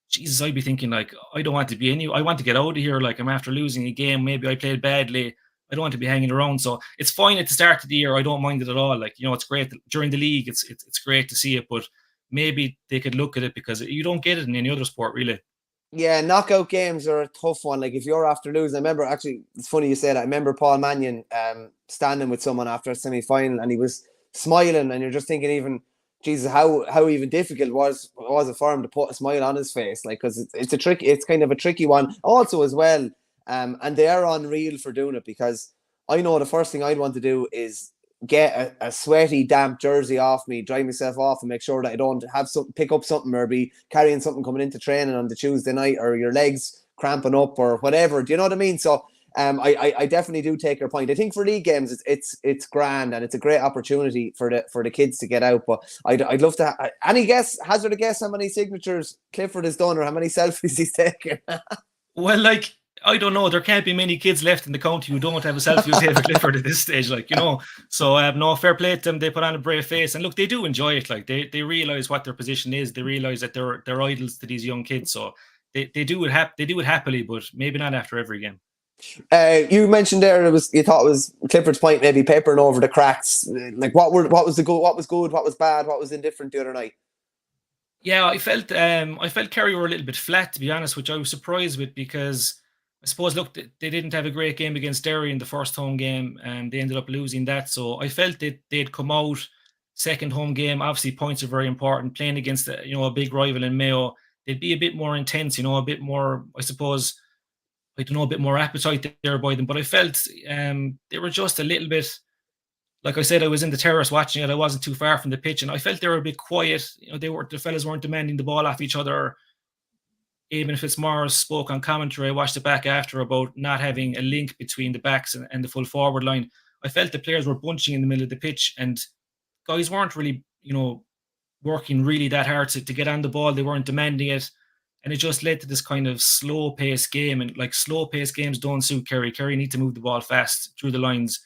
Jesus, I'd be thinking like, I don't want to be I want to get out of here. Like I'm after losing a game, maybe I played badly. I don't want to be hanging around. So it's fine at the start of the year. I don't mind it at all. Like, it's great during the league. It's great to see it, but maybe they could look at it, because you don't get it in any other sport, really. Yeah, knockout games are a tough one. Like if you're after losing, I remember, actually, it's funny you say that. I remember Paul Mannion standing with someone after a semi-final, and he was smiling, and you're just thinking, even Jesus, how even difficult was it for him to put a smile on his face? Like, because it's kind of a tricky one. Also, as well. And they are unreal for doing it, because I know the first thing I'd want to do is get a sweaty, damp jersey off me, dry myself off, and make sure that I don't have something, pick up something, or be carrying something coming into training on the Tuesday night, or your legs cramping up or whatever. Do you know what I mean? So I definitely do take your point. I think for league games, it's grand, and it's a great opportunity for the kids to get out. But I'd love to. Hazard a guess how many signatures Clifford has done, or how many selfies he's taken. Well, like, I don't know. There can't be many kids left in the county who don't have a selfie with David Clifford at this stage, So, no, fair play to them. They put on a brave face, and look, they do enjoy it. Like they realize what their position is. They realize that they're idols to these young kids. So they do it. They do it happily, but maybe not after every game. You mentioned there you thought it was Clifford's point, maybe papering over the cracks. Like what was good, what was bad, what was indifferent the other night? Yeah, I felt Kerry were a little bit flat, to be honest, which I was surprised with, because I suppose, look, they didn't have a great game against Derry in the first home game, and they ended up losing that. So I felt that they'd come out second home game. Obviously, points are very important. Playing against a big rival in Mayo, they'd be a bit more intense. A bit more, I suppose, a bit more appetite there by them. But I felt they were just a little bit. Like I said, I was in the terrace watching it. I wasn't too far from the pitch, and I felt they were a bit quiet. The fellas weren't demanding the ball off each other. Even if it's Morris spoke on commentary, I watched it back after about not having a link between the backs and the full forward line. I felt the players were bunching in the middle of the pitch, and guys weren't really, working really that hard to get on the ball. They weren't demanding it, and it just led to this kind of slow-paced game. And like slow-paced games don't suit Kerry. Kerry need to move the ball fast through the lines.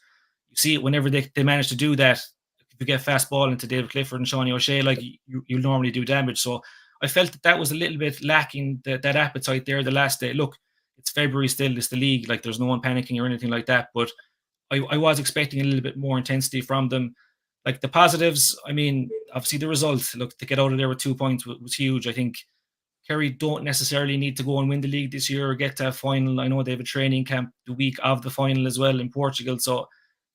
You see it whenever they manage to do that. If you get fast ball into David Clifford and Shawnee O'Shea, like you normally do damage. So I felt that was a little bit lacking, that appetite there the last day. Look, it's February still, it's the league, like there's no one panicking or anything like that, but I was expecting a little bit more intensity from them. Like the positives, I mean, obviously the result, look, to get out of there with 2 points was huge. I think Kerry don't necessarily need to go and win the league this year or get to a final. I know they have a training camp the week of the final as well in Portugal. So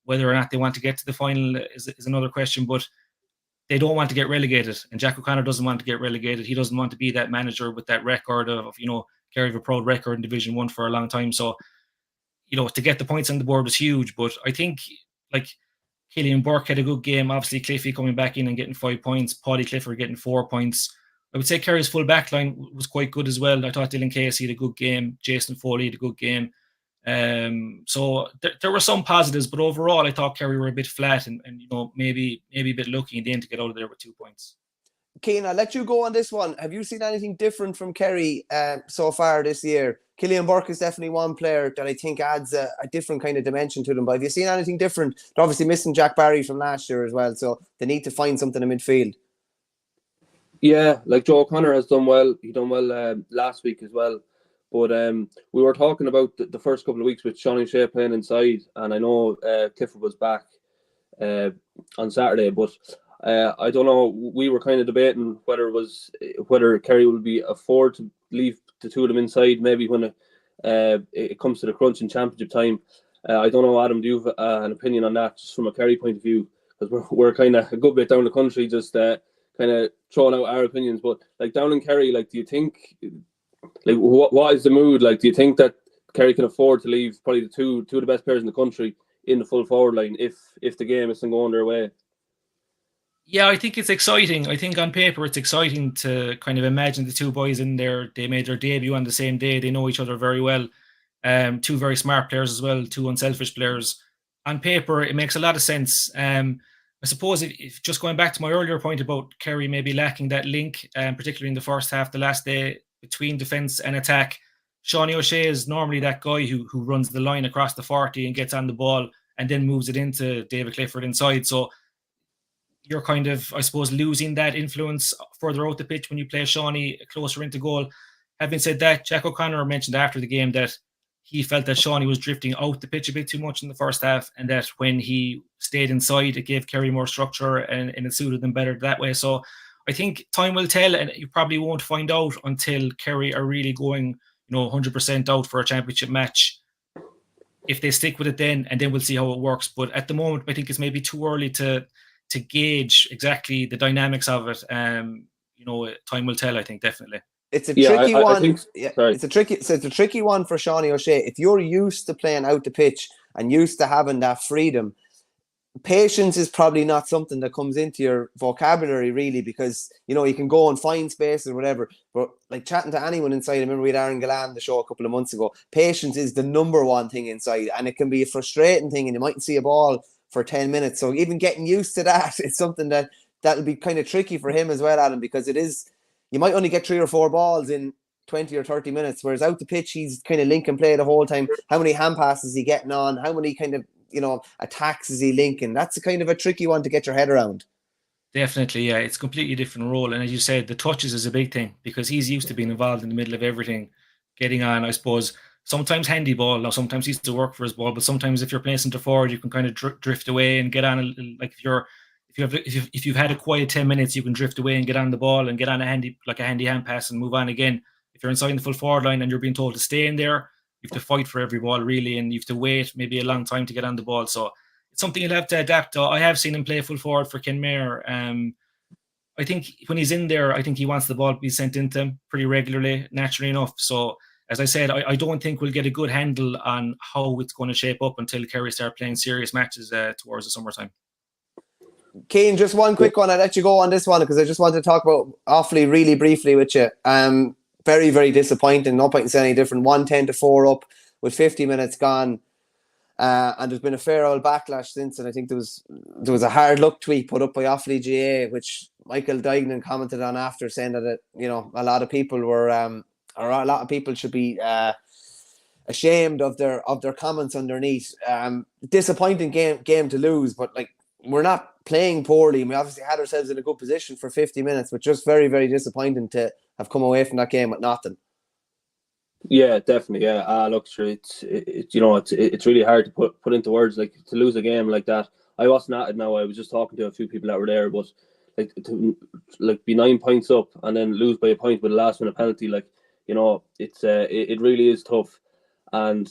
whether or not they want to get to the final is another question. But they don't want to get relegated. And Jack O'Connor doesn't want to get relegated. He doesn't want to be that manager with that record of Kerry have a proud record in Division 1 for a long time. So, to get the points on the board was huge. But I think, like, Killian Burke had a good game. Obviously, Cliffy coming back in and getting 5 points. Paddy Clifford getting 4 points. I would say Kerry's full back line was quite good as well. I thought Dylan Casey had a good game. Jason Foley had a good game. So there were some positives, but overall, I thought Kerry were a bit flat and maybe a bit lucky in the end to get out of there with 2 points. Cian, I'll let you go on this one. Have you seen anything different from Kerry so far this year? Killian Burke is definitely one player that I think adds a different kind of dimension to them. But have you seen anything different? They're obviously missing Jack Barry from last year as well, so they need to find something in midfield. Yeah, like Joe O'Connor has done well. He done well last week as well. But we were talking about the first couple of weeks with Sean O'Shea playing inside, and I know Clifford was back on Saturday, but I don't know. We were kind of debating whether Kerry would be afford to leave the two of them inside, maybe when it comes to the crunch in championship time. I don't know, Adam, do you have an opinion on that, just from a Kerry point of view? Because we're kind of a good bit down the country, just kind of throwing out our opinions. But like down in Kerry, like, do you think, like, what is the mood? Like, do you think that Kerry can afford to leave probably the two of the best players in the country in the full forward line if the game isn't going their way? Yeah, I think it's exciting. I think on paper it's exciting to kind of imagine the two boys in there. They made their debut on the same day. They know each other very well. Two very smart players as well, two unselfish players. On paper, it makes a lot of sense. I suppose if just going back to my earlier point about Kerry maybe lacking that link, particularly in the first half, the last day, between defence and attack, Seanie O'Shea is normally that guy who runs the line across the 40 and gets on the ball and then moves it into David Clifford inside. So you're kind of, I suppose, losing that influence further out the pitch when you play Seanie closer into goal. Having said that, Jack O'Connor mentioned after the game that he felt that Seanie was drifting out the pitch a bit too much in the first half, and that when he stayed inside, it gave Kerry more structure and it suited them better that way. So I think time will tell, and you probably won't find out until Kerry are really going, 100% out for a championship match. If they stick with it then, and then we'll see how it works. But at the moment, I think it's maybe too early to gauge exactly the dynamics of it. Time will tell, I think, definitely. It's a tricky one. It's a tricky one for Seanie O'Shea. If you're used to playing out the pitch and used to having that freedom, patience is probably not something that comes into your vocabulary really, because you can go and find space or whatever. But like chatting to anyone inside, I remember we had Aaron Gallan on the show a couple of months ago. Patience is the number one thing inside, and it can be a frustrating thing, and you mightn't see a ball for 10 minutes. So even getting used to that, it's something that'll be kind of tricky for him as well, Adam, because it is. You might only get 3 or 4 balls in 20 or 30 minutes, whereas out the pitch, he's kind of link and play the whole time. How many hand passes is he getting on? How many kind of, attacks is he linking? That's a kind of a tricky one to get your head around. Definitely, yeah. It's a completely different role. And as you said, the touches is a big thing because he's used to being involved in the middle of everything, getting on, I suppose, sometimes handy ball. Now, sometimes he used to work for his ball, but sometimes if you're playing centre forward, you can kind of drift away and get on, like if you've had a quiet 10 minutes, you can drift away and get on the ball and get on a handy hand pass and move on again. If you're inside the full forward line and you're being told to stay in there, you have to fight for every ball really, and you have to wait maybe a long time to get on the ball. So it's something you'll have to adapt to. I have seen him play full forward for Kenmare. I think when he's in there, I think he wants the ball to be sent into him pretty regularly, naturally enough. So as I said, I don't think we'll get a good handle on how it's going to shape up until Kerry start playing serious matches towards the summertime. Cian, just one quick one. I'll let you go on this one because I just wanted to talk about Offaly really briefly with you. Very, very disappointing. No point in saying any different. 1-10-4 up with 50 minutes gone. And there's been a fair old backlash since. And I think there was a hard luck tweet put up by Offaly GA, which Michael Dignan commented on after, saying that a lot of people were or a lot of people should be ashamed of their comments underneath. Disappointing game to lose, but like, we're not playing poorly. We obviously had ourselves in a good position for 50 minutes, but just very, very disappointing to have come away from that game with nothing. Yeah, definitely. Yeah, look, sure, it's really hard to put into words, like, to lose a game like that. I wasn't at it now. I was just talking to a few people that were there, but like be 9 points up and then lose by a point with a last minute penalty. Like, you know, it really is tough. And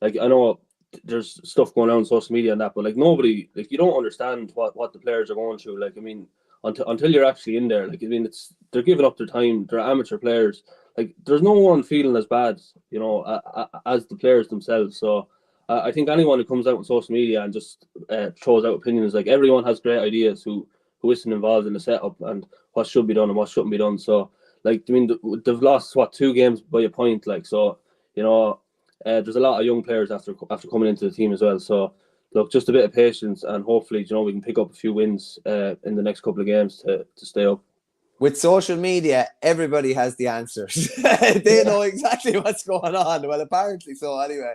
like, I know there's stuff going on social media and that, but like nobody, like, you don't understand what the players are going through. Like, I mean, until you're actually in there, like, I mean, they're giving up their time. They're amateur players. Like, there's no one feeling as bad, you know, as the players themselves. So I think anyone who comes out on social media and just throws out opinions, like, everyone has great ideas who isn't involved in the setup and what should be done and what shouldn't be done. So, like, I mean, they've lost 2 games by a point. Like, so, you know, there's a lot of young players after coming into the team as well. So, look, just a bit of patience, and hopefully, you know, we can pick up a few wins in the next couple of games to stay up. With social media, everybody has the answers. They know exactly what's going on. Well, apparently so. Anyway,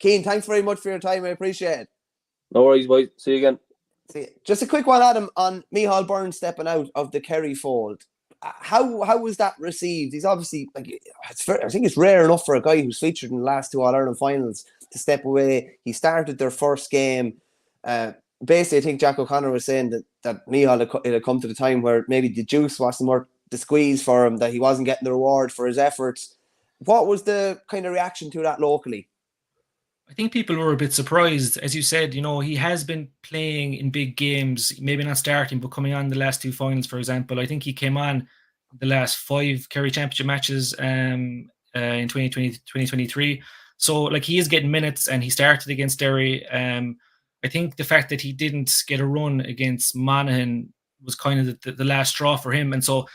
Cian, thanks very much for your time. I appreciate it. No worries, boys. See you again. Just a quick one, Adam, on Micheál Byrne stepping out of the Kerry fold. How was that received? He's obviously, like, I think it's rare enough for a guy who's featured in the last 2 All-Ireland finals to step away. He started their first game. Basically, I think Jack O'Connor was saying that Micheál had come to the time where maybe the juice wasn't worth the squeeze for him, that he wasn't getting the reward for his efforts. What was the kind of reaction to that locally? I think people were a bit surprised. As you said, you know, he has been playing in big games, maybe not starting, but coming on the last 2 finals, for example. I think he came on the last 5 Kerry Championship matches in 2023. So, like, he is getting minutes, and he started against Derry. I think the fact that he didn't get a run against Monaghan was kind of the last straw for him. And so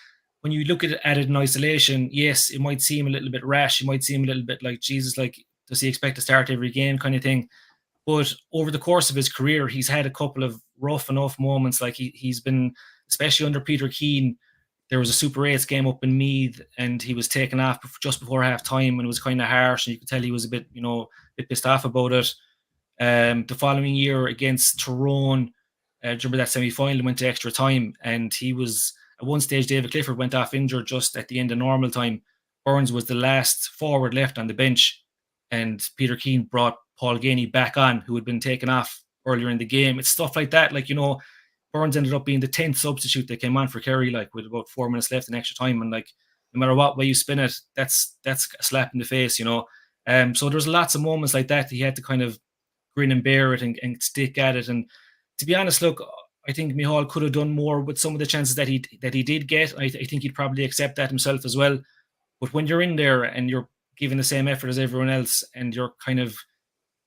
when you look at it in isolation, yes, it might seem a little bit rash. It might seem a little bit like, Jesus, like, does he expect to start every game kind of thing? But over the course of his career, he's had a couple of rough enough moments. Like, he's been, especially under Peter Keane, there was a Super 8s game up in Meath, and he was taken off just before half time, and it was kind of harsh, and you could tell he was a bit pissed off about it. The following year against Tyrone, remember that semi-final went to extra time, and he was, at one stage, David Clifford went off injured just at the end of normal time. Burns was the last forward left on the bench, and Peter Keane brought Paul Ganey back on, who had been taken off earlier in the game. It's stuff like that. Like, you know, Burns ended up being the 10th substitute that came on for Kerry, like, with about 4 minutes left in extra time. And, like, no matter what way you spin it, that's a slap in the face, you know. So there's lots of moments like that he had to kind of grin and bear it and stick at it. And to be honest, look, I think Micheál could have done more with some of the chances that he did get. I think he'd probably accept that himself as well. But when you're in there and you're giving the same effort as everyone else, and you're kind of,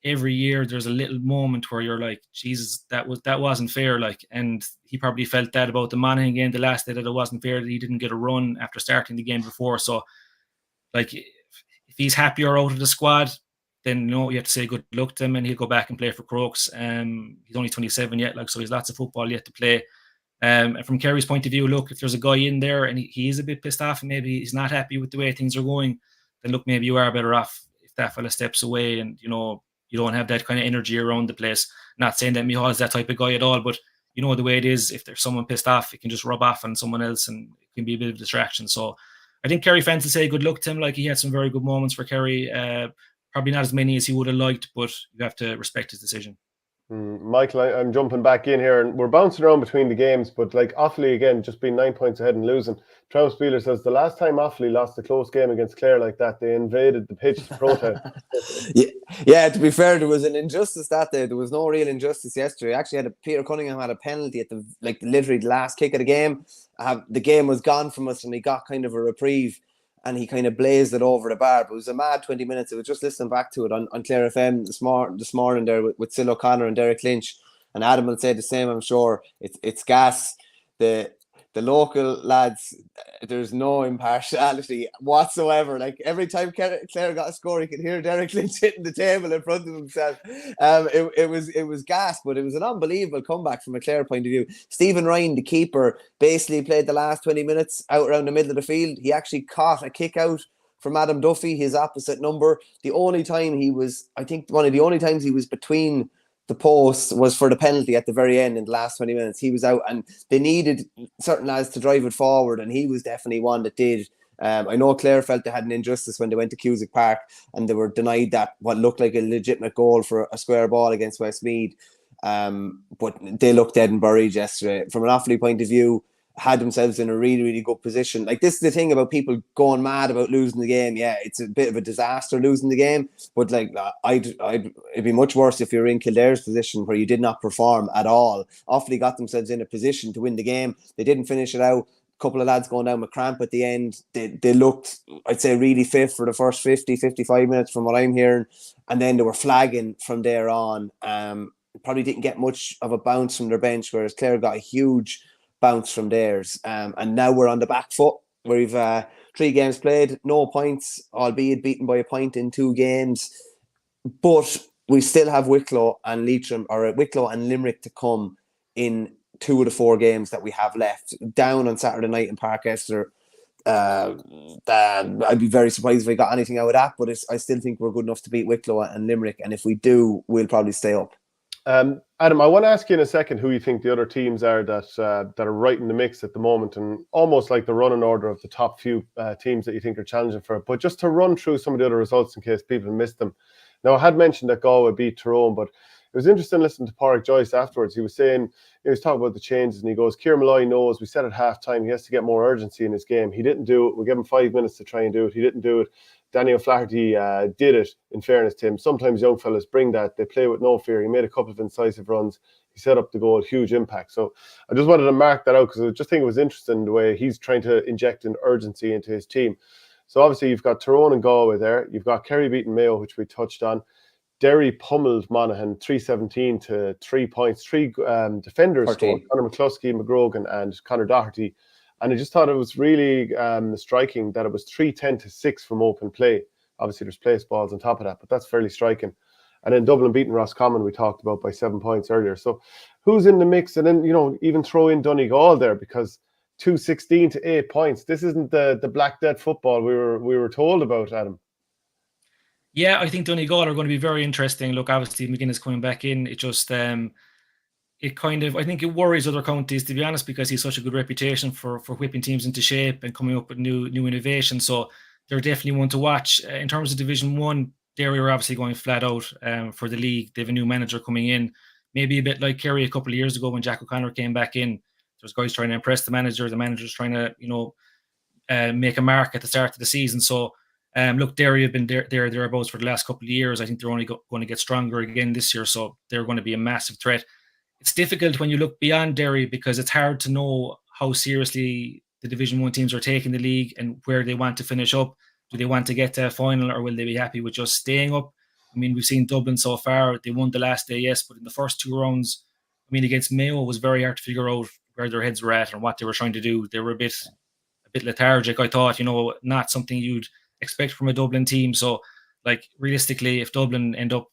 every year there's a little moment where you're like, Jesus, that wasn't fair. Like, and he probably felt that about the Monaghan game the last day, that it wasn't fair that he didn't get a run after starting the game before. So, like, if he's happier out of the squad, then, you know, you have to say good luck to him, and he'll go back and play for Crokes. He's only 27 yet, like, so he's lots of football yet to play. And from Kerry's point of view, look, if there's a guy in there and he is a bit pissed off and maybe he's not happy with the way things are going, then look, maybe you are better off if that fella steps away, and, you know, you don't have that kind of energy around the place. Not saying that Micheál is that type of guy at all, but you know the way it is. If there's someone pissed off, it can just rub off on someone else, and it can be a bit of a distraction. So I think Kerry fans will say good luck to him. Like, he had some very good moments for Kerry. Probably not as many as he would have liked, but you have to respect his decision. Michael, I'm jumping back in here, and we're bouncing around between the games, but, like, Offaly again just being 9 points ahead and losing. Travis Beeler says the last time Offaly lost a close game against Clare like that, they invaded the pitch to protest. Yeah, to be fair, there was an injustice that day. There was no real injustice yesterday. Actually, Peter Cunningham had a penalty at literally the last kick of the game. The game was gone from us, and he got kind of a reprieve, and he kind of blazed it over the bar. But it was a mad 20 minutes. It was just listening back to it on Clare FM this morning there with Sil O'Connor and Derek Lynch. And Adam will say the same, I'm sure. It's gas. The local lads, there's no impartiality whatsoever. Like, every time Clare got a score, you could hear Derek Lynch hitting the table in front of himself. It was gas, but it was an unbelievable comeback from a Clare point of view. Stephen Ryan, the keeper, basically played the last 20 minutes out around the middle of the field. He actually caught a kick out from Adam Duffy, his opposite number. The only time he was, I think one of the only times he was between the post was for the penalty at the very end in the last 20 minutes. He was out, and they needed certain lads to drive it forward, and he was definitely one that did. I know Clare felt they had an injustice when they went to Cusack Park and they were denied that what looked like a legitimate goal for a square ball against Westmeath. But they looked dead and buried yesterday. From an Offaly point of view, had themselves in a really, really good position. Like, this is the thing about people going mad about losing the game. Yeah, it's a bit of a disaster losing the game, but like, it'd be much worse if you're in Kildare's position where you did not perform at all. Offaly got themselves in a position to win the game. They didn't finish it out. A couple of lads going down with cramp at the end. They looked, I'd say, really fit for the first 50, 55 minutes from what I'm hearing. And then they were flagging from there on. Probably didn't get much of a bounce from their bench, whereas Clare got a huge bounce from theirs. And now we're on the back foot. We've 3 games played, no points, albeit beaten by a point in 2 games. But we still have Wicklow and Limerick to come in 2 of the 4 games that we have left. Down on Saturday night in Park Esther. I'd be very surprised if we got anything out of that, but I still think we're good enough to beat Wicklow and Limerick. And if we do, we'll probably stay up. Adam, I want to ask you in a second who you think the other teams are that are right in the mix at the moment, and almost like the running order of the top few teams that you think are challenging for it. But just to run through some of the other results in case people missed them. Now, I had mentioned that Galway beat Tyrone, but it was interesting listening to Pádraig Joyce afterwards. He was saying, he was talking about the changes, and he goes, Kieran Malloy knows, we said at half-time, he has to get more urgency in his game. He didn't do it. We gave him 5 minutes to try and do it. He didn't do it. Danny O'Flaherty did it, in fairness to him. Sometimes young fellas bring that. They play with no fear. He made a couple of incisive runs. He set up the goal, huge impact. So I just wanted to mark that out because I just think it was interesting the way he's trying to inject an urgency into his team. So obviously you've got Tyrone and Galway there. You've got Kerry beating Mayo, which we touched on. Derry pummeled Monaghan 3-17 to 3 points. 3 defenders scored, Conor McCluskey, McGrogan and Conor Doherty. And I just thought it was really striking that it was 3-10 to 6 from open play. Obviously, there's place balls on top of that, but that's fairly striking. And then Dublin beating Roscommon, we talked about, by 7 points earlier. So who's in the mix? And then, even throw in Donegal there, because 2-16 to 8 points. This isn't the Black Death football we were told about, Adam. Yeah, I think Donegal are going to be very interesting. Look, obviously, McGuinness coming back in. It just... I think it worries other counties, to be honest, because he's such a good reputation for whipping teams into shape and coming up with new innovation. So they're definitely one to watch. In terms of Division 1, Derry are obviously going flat out for the league. They have a new manager coming in, maybe a bit like Kerry a couple of years ago when Jack O'Connor came back in. There's guys trying to impress the manager. The manager's trying to, make a mark at the start of the season. So, look, Derry have been thereabouts for the last couple of years. I think they're only going to get stronger again this year. So they're going to be a massive threat. It's difficult when you look beyond Derry because it's hard to know how seriously the Division 1 teams are taking the league and where they want to finish up. Do they want to get to a final, or will they be happy with just staying up? I mean, we've seen Dublin so far. They won the last day, yes, but in the first 2 rounds, against Mayo, it was very hard to figure out where their heads were at and what they were trying to do. They were a bit lethargic, I thought, not something you'd expect from a Dublin team. So, realistically, if Dublin end up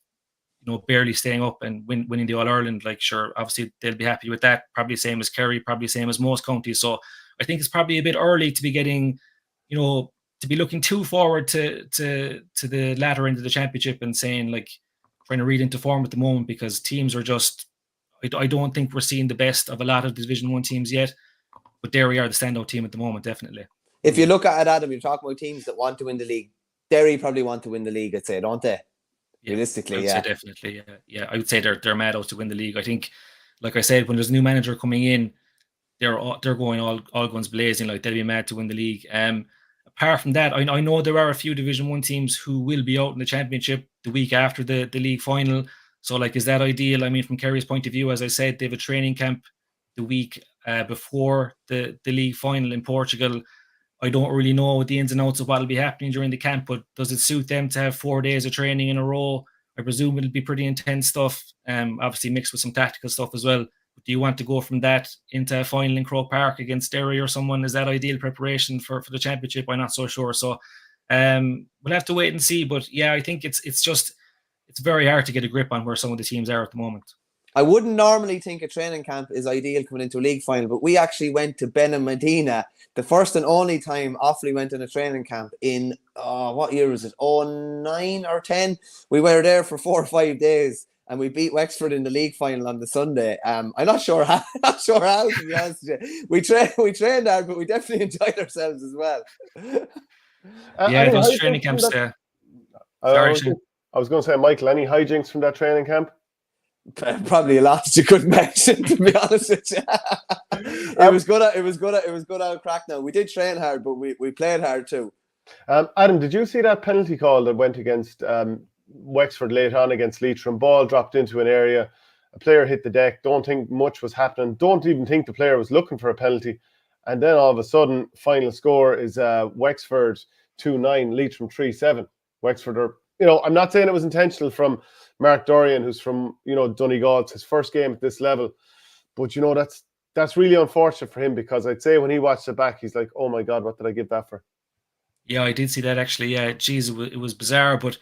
barely staying up and winning the All-Ireland, sure, obviously they'll be happy with that. Probably same as Kerry, probably same as most counties. So I think it's probably a bit early to be getting, to be looking too forward to the latter end of the championship and saying, trying to read into form at the moment, because teams are just, I don't think we're seeing the best of a lot of Division 1 teams yet, but Derry are the standout team at the moment, definitely. If you look at it, Adam, you're talking about teams that want to win the league. Derry probably want to win the league, I'd say, don't they? Realistically, I would say definitely, yeah. I would say they're mad out to win the league. I think, like I said, when there's a new manager coming in, they're going all guns blazing. They'll be mad to win the league. Apart from that, I know there are a few Division 1 teams who will be out in the championship the week after the league final. So, is that ideal? From Kerry's point of view, as I said, they have a training camp the week before the league final in Portugal. I don't really know the ins and outs of what will be happening during the camp, but does it suit them to have 4 days of training in a row? I presume it'll be pretty intense stuff, obviously mixed with some tactical stuff as well. But do you want to go from that into a final in Croke Park against Derry or someone? Is that ideal preparation for the championship? I'm not so sure. So we'll have to wait and see. But yeah, I think it's very hard to get a grip on where some of the teams are at the moment. I wouldn't normally think a training camp is ideal coming into a league final, but we actually went to Benamedina, the first and only time Offaly went in a training camp in, what year was it? 09 or 10? We were there for 4 or 5 days and we beat Wexford in the league final on the Sunday. I'm not sure how, to be honest with you. We trained hard, but we definitely enjoyed ourselves as well. Those training camps there. I was going to say, Michael, any hijinks from that training camp? Probably a lot you couldn't mention, to be honest with you. It was good out crack now. We did train hard, but we played hard too. Adam, did you see that penalty call that went against Wexford late on against Leitrim? Ball dropped into an area, a player hit the deck, don't think much was happening, don't even think the player was looking for a penalty, and then all of a sudden, final score is Wexford 2-9, Leitrim 3-7. Wexford are, I'm not saying it was intentional from Mark Dorian, who's from, Donegal. It's his first game at this level. But, that's really unfortunate for him, because I'd say when he watched it back, he's like, oh my God, what did I give that for? Yeah, I did see that actually. Yeah, geez, it was bizarre. But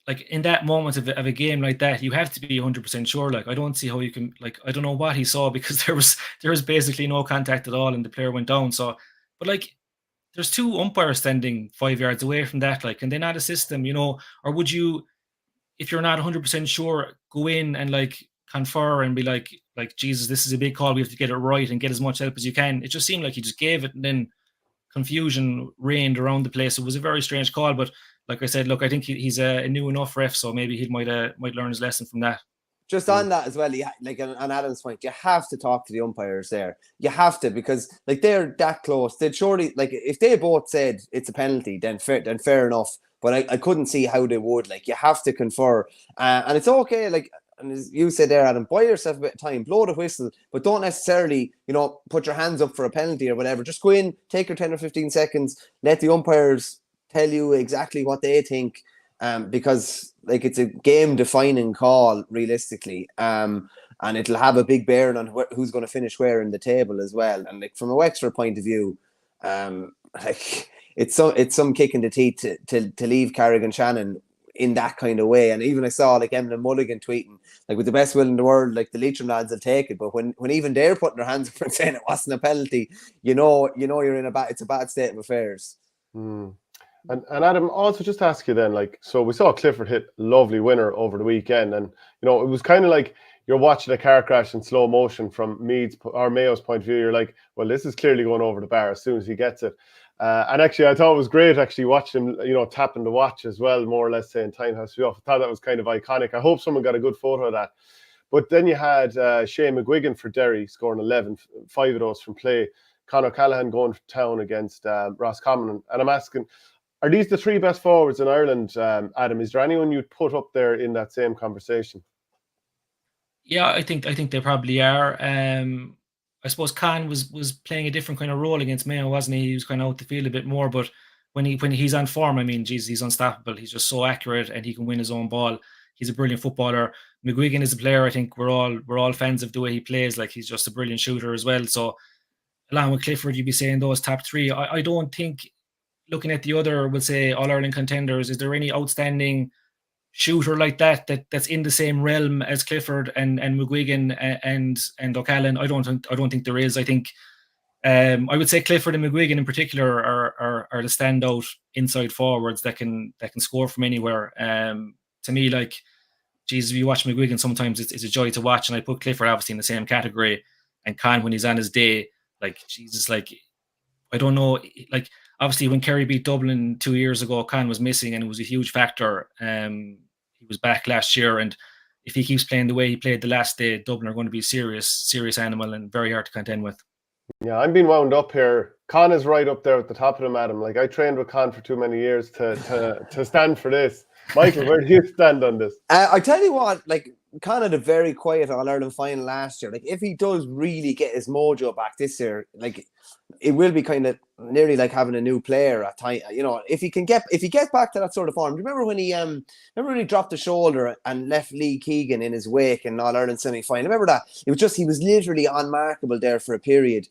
like in that moment of a game like that, you have to be 100% sure. Like, I don't see how you can, like, I don't know what he saw, because there was basically no contact at all and the player went down. So, but like, there's two umpires standing 5 yards away from that. Like, can they not assist them, or would you, if you're not 100% sure, go in and like confer and be like, Jesus, this is a big call. We have to get it right and get as much help as you can. It just seemed like he just gave it, and then confusion reigned around the place. It was a very strange call, but like I said, look, I think he's a new enough ref, so maybe he might learn his lesson from that. Just on that as well, like on Adam's point, you have to talk to the umpires there. You have to, because like they're that close. They'd surely, like, if they both said it's a penalty, then fair enough. But I couldn't see how they would. Like, you have to confer, and it's okay. Like, and as you said there, Adam, buy yourself a bit of time, blow the whistle, but don't necessarily, put your hands up for a penalty or whatever. Just go in, take your 10 or 15 seconds, let the umpires tell you exactly what they think, because like it's a game-defining call, realistically, and it'll have a big bearing on who's going to finish where in the table as well. And like from a Wexford point of view, like it's some kick in the teeth to leave Carrigan Shannon in that kind of way. And even I saw like Emlyn Mulligan tweeting, like, with the best will in the world, like the Leitrim lads will take it, but when even they're putting their hands up and saying it wasn't a penalty, you're in it's a bad state of affairs. And Adam, also just to ask you then, like, so we saw Clifford hit a lovely winner over the weekend, and it was kind of like you're watching a car crash in slow motion from Meads or Mayo's point of view. You're like, well, this is clearly going over the bar as soon as he gets it. And actually, I thought it was great actually watching him, tapping the watch as well, more or less saying time has to be off. I thought that was kind of iconic. I hope someone got a good photo of that. But then you had Shane McGuigan for Derry scoring 11, 5 of those from play. Conor Callaghan going to town against Roscommon. And I'm asking, are these the three best forwards in Ireland, Adam? Is there anyone you'd put up there in that same conversation? Yeah, I think they probably are. I suppose Khan was playing a different kind of role against Mayo, wasn't he? He was kind of out the field a bit more, but when he's on form, I mean, geez, he's unstoppable. He's just so accurate, and he can win his own ball. He's a brilliant footballer. McGuigan is a player. I think we're all fans of the way he plays. Like, he's just a brilliant shooter as well. So along with Clifford, you'd be saying those top three. I don't think, looking at the other, we'll say All-Ireland contenders, is there any outstanding shooter like that's in the same realm as Clifford and McGuigan and O'Callaghan? I don't think there is. I think I would say Clifford and McGuigan in particular are the standout inside forwards that can score from anywhere. To me, like, Jesus, if you watch McGuigan, sometimes it's a joy to watch, and I put Clifford obviously in the same category. And Con, when he's on his day, like, Jesus, like, I don't know, like, obviously when Kerry beat Dublin 2 years ago, Con was missing, and it was a huge factor. He was back last year, and if he keeps playing the way he played the last day, Dublin are going to be a serious animal and very hard to contend with. Yeah, I'm being wound up here. Con is right up there at the top of them, Adam. Like, I trained with Con for too many years to stand for this. Michael, where do you stand on this? I tell you what, like, Con had a very quiet All-Ireland final last year. Like, if he does really get his mojo back this year, like, it will be kind of nearly like having a new player at time. If he gets back to that sort of form. Do you remember when he dropped the shoulder and left Lee Keegan in his wake in All-Ireland semi-final? Remember that? It was just, he was literally unmarkable there for a period.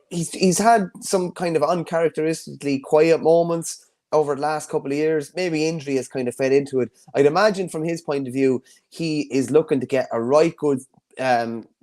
He's had some kind of uncharacteristically quiet moments over the last couple of years. Maybe injury has kind of fed into it. I'd imagine from his point of view, he is looking to get a right good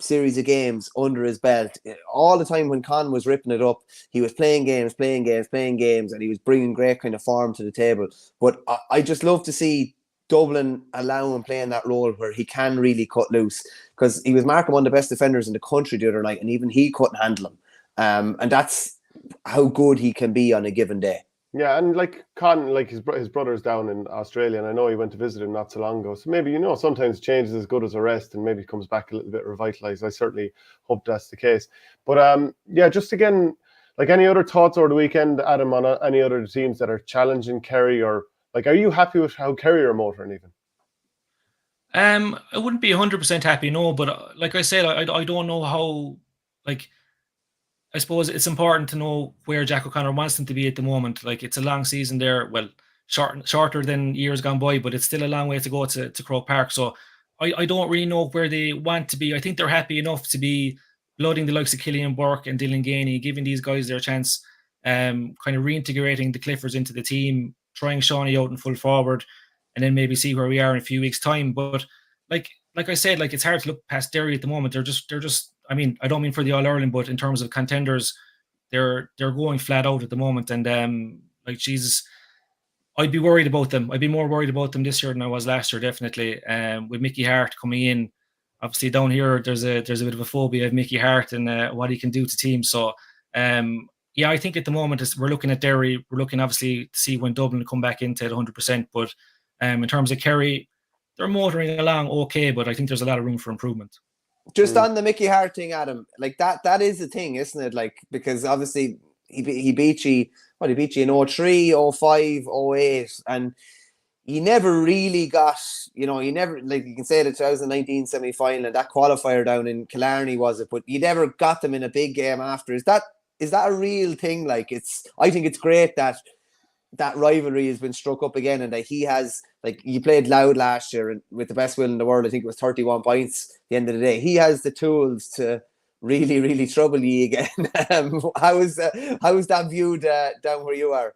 series of games under his belt. All the time when Con was ripping it up, he was playing games, and he was bringing great kind of form to the table. But I just love to see Dublin allow him playing that role where he can really cut loose, because he was marking one of the best defenders in the country the other night, and even he couldn't handle him. And that's how good he can be on a given day. Yeah, and like Con, like his brother's down in Australia, and I know he went to visit him not so long ago. So maybe, sometimes change is as good as a rest, and maybe comes back a little bit revitalized. I certainly hope that's the case. But yeah, just again, like any other thoughts over the weekend, Adam, on any other teams that are challenging Kerry, or like, are you happy with how Kerry are motoring even? I wouldn't be 100% happy, no, but like I said, I don't know how, like, I suppose it's important to know where Jack O'Connor wants them to be at the moment. Like, it's a long season there. Well, shorter than years gone by, but it's still a long way to go to Croke Park. So I don't really know where they want to be. I think they're happy enough to be blooding the likes of Killian Burke and Dylan Gainey, giving these guys their chance, kind of reintegrating the Cliffords into the team, trying Shawnee out in full forward, and then maybe see where we are in a few weeks' time. But like I said, like, it's hard to look past Derry at the moment. They're just. I mean, I don't mean for the All Ireland, but in terms of contenders, they're going flat out at the moment. And like, Jesus, I'd be worried about them. I'd be more worried about them this year than I was last year, definitely. With Mickey Hart coming in, obviously down here, there's a bit of a phobia of Mickey Hart and what he can do to teams. So yeah, I think at the moment we're looking at Derry. We're looking obviously to see when Dublin come back into it 100%. But in terms of Kerry, they're motoring along okay, but I think there's a lot of room for improvement. Just on the Mickey Hart thing, Adam, like that is the thing, isn't it? Like, because obviously he beat you, he beat you in 03, 05, 08, and he never really got, he never, like, you can say the 2019 semi-final and that qualifier down in Killarney, was it? But you never got them in a big game after. Is that a real thing? Like, I think it's great that rivalry has been struck up again, and that he has, like, you played Loud last year and with the best will in the world, I think it was 31 points at the end of the day. He has the tools to really, really trouble you again. How is that viewed down where you are?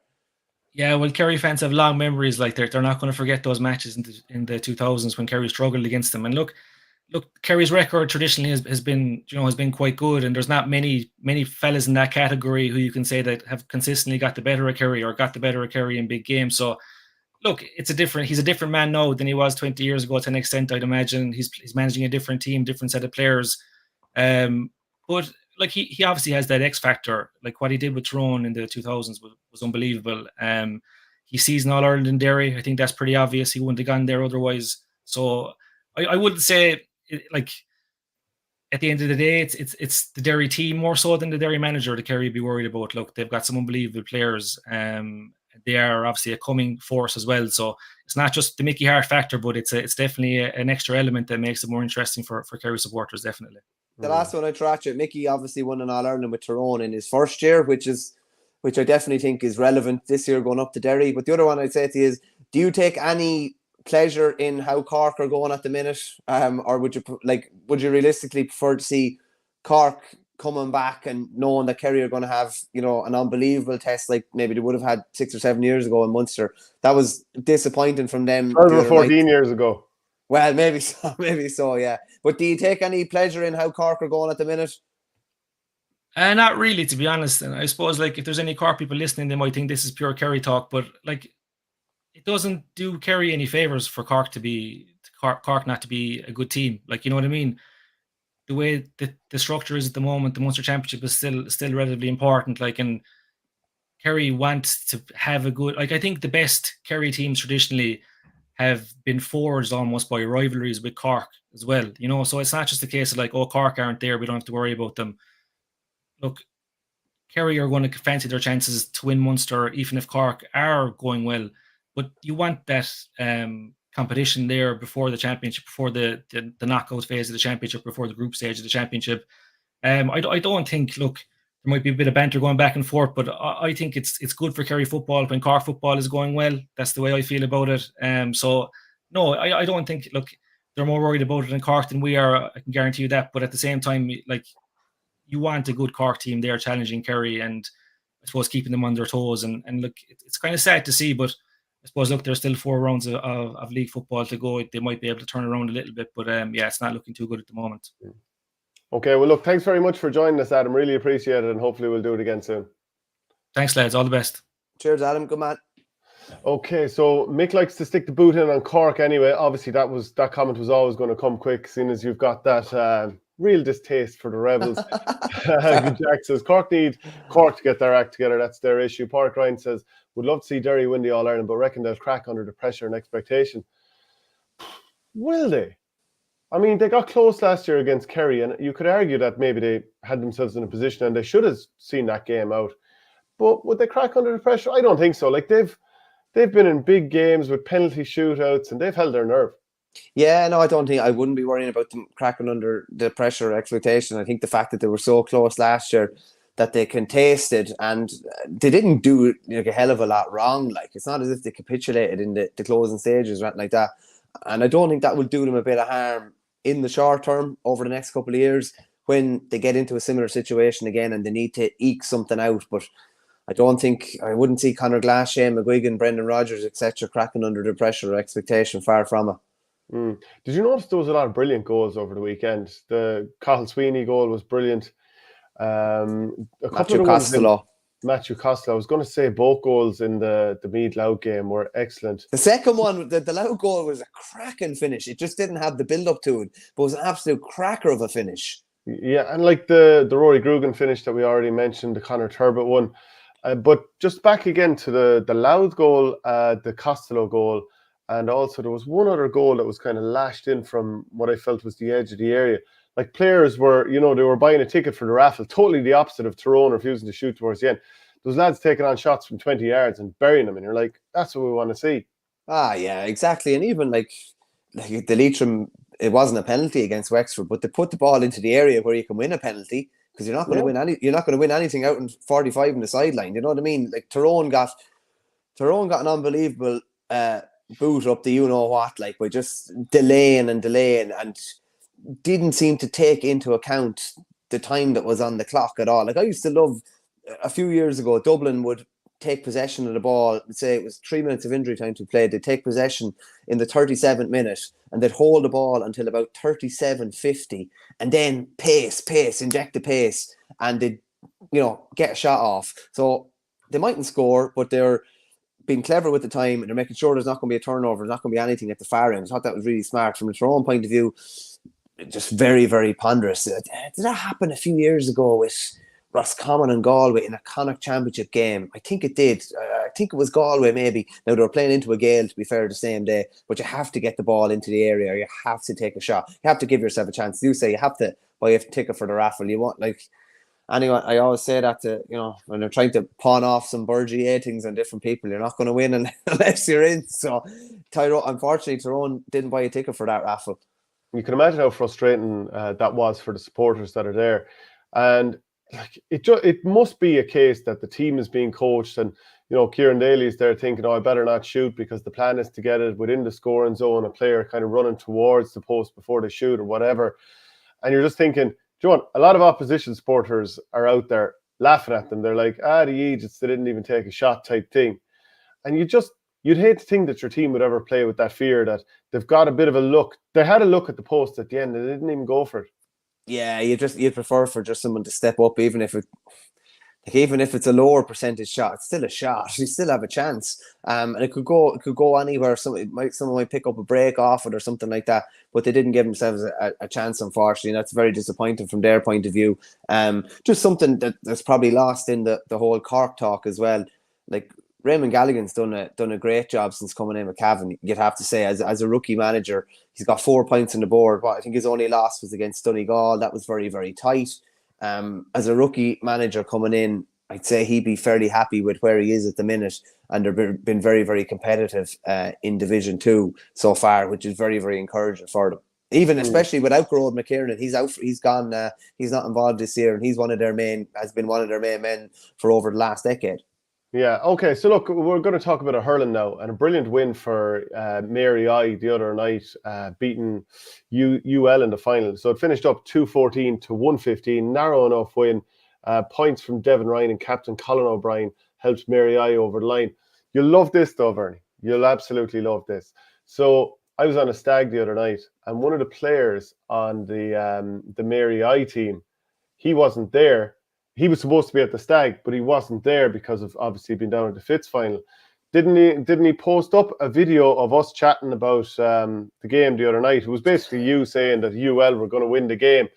Yeah, well, Kerry fans have long memories. Like, they're not going to forget those matches in the 2000s when Kerry struggled against them. And look, Kerry's record traditionally has been quite good, and there's not many fellas in that category who you can say that have consistently got the better of Kerry or got the better of Kerry in big games. So look, he's a different man now than he was 20 years ago, to an extent, I'd imagine. He's managing a different team, different set of players. But like, he obviously has that X factor. Like, what he did with Tyrone in the 2000s was unbelievable. He sees an All Ireland in Derry. I think that's pretty obvious. He wouldn't have gone there otherwise. So I wouldn't say, like, at the end of the day, it's the Derry team more so than the Derry manager that Kerry would be worried about. Look, they've got some unbelievable players. They are obviously a coming force as well. So it's not just the Mickey Hart factor, but it's definitely an extra element that makes it more interesting for Kerry supporters, definitely. The last one I threw at you, Mickey obviously won an All Ireland with Tyrone in his first year, which I definitely think is relevant this year going up to Derry. But the other one I'd say to you is, do you take any pleasure in how Cork are going at the minute, or would you realistically prefer to see Cork coming back and knowing that Kerry are going to have an unbelievable test like maybe they would have had 6 or 7 years ago in Munster? That was disappointing from them. 14 years ago. Well, maybe so, yeah. But do you take any pleasure in how Cork are going at the minute? Not really, to be honest. And I suppose, like, if there's any Cork people listening, they might think this is pure Kerry talk, but like, it doesn't do Kerry any favors for Cork not to be a good team. Like, you know what I mean? The way the structure is at the moment, the Munster Championship is still relatively important. Like, and Kerry wants to have a good, like, I think the best Kerry teams traditionally have been forged almost by rivalries with Cork as well. So it's not just a case of like, oh, Cork aren't there, we don't have to worry about them. Look, Kerry are going to fancy their chances to win Munster, even if Cork are going well. But you want that competition there before the championship, before the knockout phase of the championship, before the group stage of the championship. I don't think, look, there might be a bit of banter going back and forth, but I think it's good for Kerry football when Cork football is going well. That's the way I feel about it. So, no, I don't think, look, they're more worried about it in Cork than we are. I can guarantee you that. But at the same time, like, you want a good Cork team there challenging Kerry and I suppose keeping them on their toes. And look, it's kind of sad to see, but I suppose, look, there's still 4 rounds of league football to go. They might be able to turn around a little bit, but yeah, it's not looking too good at the moment. Okay, well, look, thanks very much for joining us, Adam. Really appreciate it, and hopefully we'll do it again soon. Thanks, lads. All the best. Cheers, Adam. Good man. Okay, so Mick likes to stick the boot in on Cork anyway. Obviously, that comment was always going to come quick, seeing as you've got that real distaste for the Rebels. Jack says, Cork need Cork to get their act together. That's their issue. Park Ryan says, would love to see Derry win the All-Ireland, but reckon they'll crack under the pressure and expectation. Will they? I mean, they got close last year against Kerry, and you could argue that maybe they had themselves in a position and they should have seen that game out. But would they crack under the pressure? I don't think so. Like, they've been in big games with penalty shootouts, and they've held their nerve. Yeah, no, I wouldn't be worrying about them cracking under the pressure or expectation. I think the fact that they were so close last year that they contested and they didn't do a hell of a lot wrong. Like, it's not as if they capitulated in the closing stages or anything like that. And I don't think that will do them a bit of harm in the short term over the next couple of years when they get into a similar situation again and they need to eke something out. But I wouldn't see Conor Glass, Shane McGuigan, Brendan Rodgers, etc. cracking under the pressure or expectation, far from it. Did you notice there was a lot of brilliant goals over the weekend? The Cathal Sweeney goal was brilliant. Matthew Costello. I was going to say both goals in the Meath Louth game were excellent. The second one, the Louth goal, was a cracking finish. It just didn't have the build-up to it, but it was an absolute cracker of a finish. Yeah, and like the Rory Grugan finish that we already mentioned, the Conor Turbot one. But just back again to the Louth goal, the Costello goal, and also there was one other goal that was kind of lashed in from what I felt was the edge of the area. Like, players were, they were buying a ticket for the raffle, totally the opposite of Tyrone refusing to shoot towards the end. Those lads taking on shots from 20 yards and burying them, and you're like, that's what we want to see. Ah, yeah, exactly. And even like the Leitrim, it wasn't a penalty against Wexford, but they put the ball into the area where you can win a penalty, because you're not going to win anything out in 45 in the sideline. You know what I mean? Like, Tyrone got an unbelievable boot up the you-know-what, like, by just delaying and didn't seem to take into account the time that was on the clock at all. Like, I used to love, a few years ago, Dublin would take possession of the ball, say it was 3 minutes of injury time to play, they'd take possession in the 37th minute and they'd hold the ball until about 37:50 and then inject the pace, and they'd, get a shot off. So they mightn't score, but they're being clever with the time and they're making sure there's not going to be a turnover, there's not going to be anything at the far end. I thought that was really smart from a Tyrone point of view. Just very, very ponderous. Did that happen a few years ago with Roscommon and Galway in a Connacht Championship game? I think it did. I think it was Galway, maybe. Now, they were playing into a gale, to be fair, the same day, but you have to get the ball into the area, or you have to take a shot. You have to give yourself a chance. You say you have to buy a ticket for the raffle. You want, like, anyway, I always say that to, when they're trying to pawn off some Burgie things on different people, you're not going to win unless you're in. So, unfortunately, Tyrone didn't buy a ticket for that raffle. You can imagine how frustrating that was for the supporters that are there. And like, it must be a case that the team is being coached, and Kieran Daly is there thinking, I better not shoot, because the plan is to get it within the scoring zone, a player kind of running towards the post before they shoot or whatever. And you're just thinking, John, a lot of opposition supporters are out there laughing at them. They're like, the Egypts, they didn't even take a shot type thing. And you'd hate to think that your team would ever play with that fear that they've got a bit of a look. They had a look at the post at the end and they didn't even go for it. Yeah, you'd prefer for just someone to step up, even if it's a lower percentage shot, it's still a shot. You still have a chance. And it could go anywhere. Someone might pick up a break off it or something like that, but they didn't give themselves a chance, unfortunately. And that's very disappointing from their point of view. Just something that's probably lost in the whole Cork talk as well. Like, Raymond Gallagher's done a great job since coming in with Cavan. You'd have to say, as a rookie manager, he's got 4 points on the board. But I think his only loss was against Donegal. That was very, very tight. As a rookie manager coming in, I'd say he'd be fairly happy with where he is at the minute, and they've been very, very competitive in Division 2 so far, which is very, very encouraging for them. Even especially without Gerard McKiernan, he's out. He's gone. He's not involved this year, and he's has been one of their main men for over the last decade. Yeah, okay, so look, we're going to talk about a hurling now, and a brilliant win for Mary I the other night, beating UL in the final. So it finished up 2-14 to 115, narrow enough win. Points from Devin Ryan and captain Colin O'Brien helped Mary I over the line. You'll love this though, Verney. You'll absolutely love this. So I was on a stag the other night, and one of the players on the Mary I team, he wasn't there. He was supposed to be at the stag, but he wasn't there because of obviously being down at the Fitz final. Didn't he post up a video of us chatting about the game the other night? It was basically you saying that UL were going to win the game.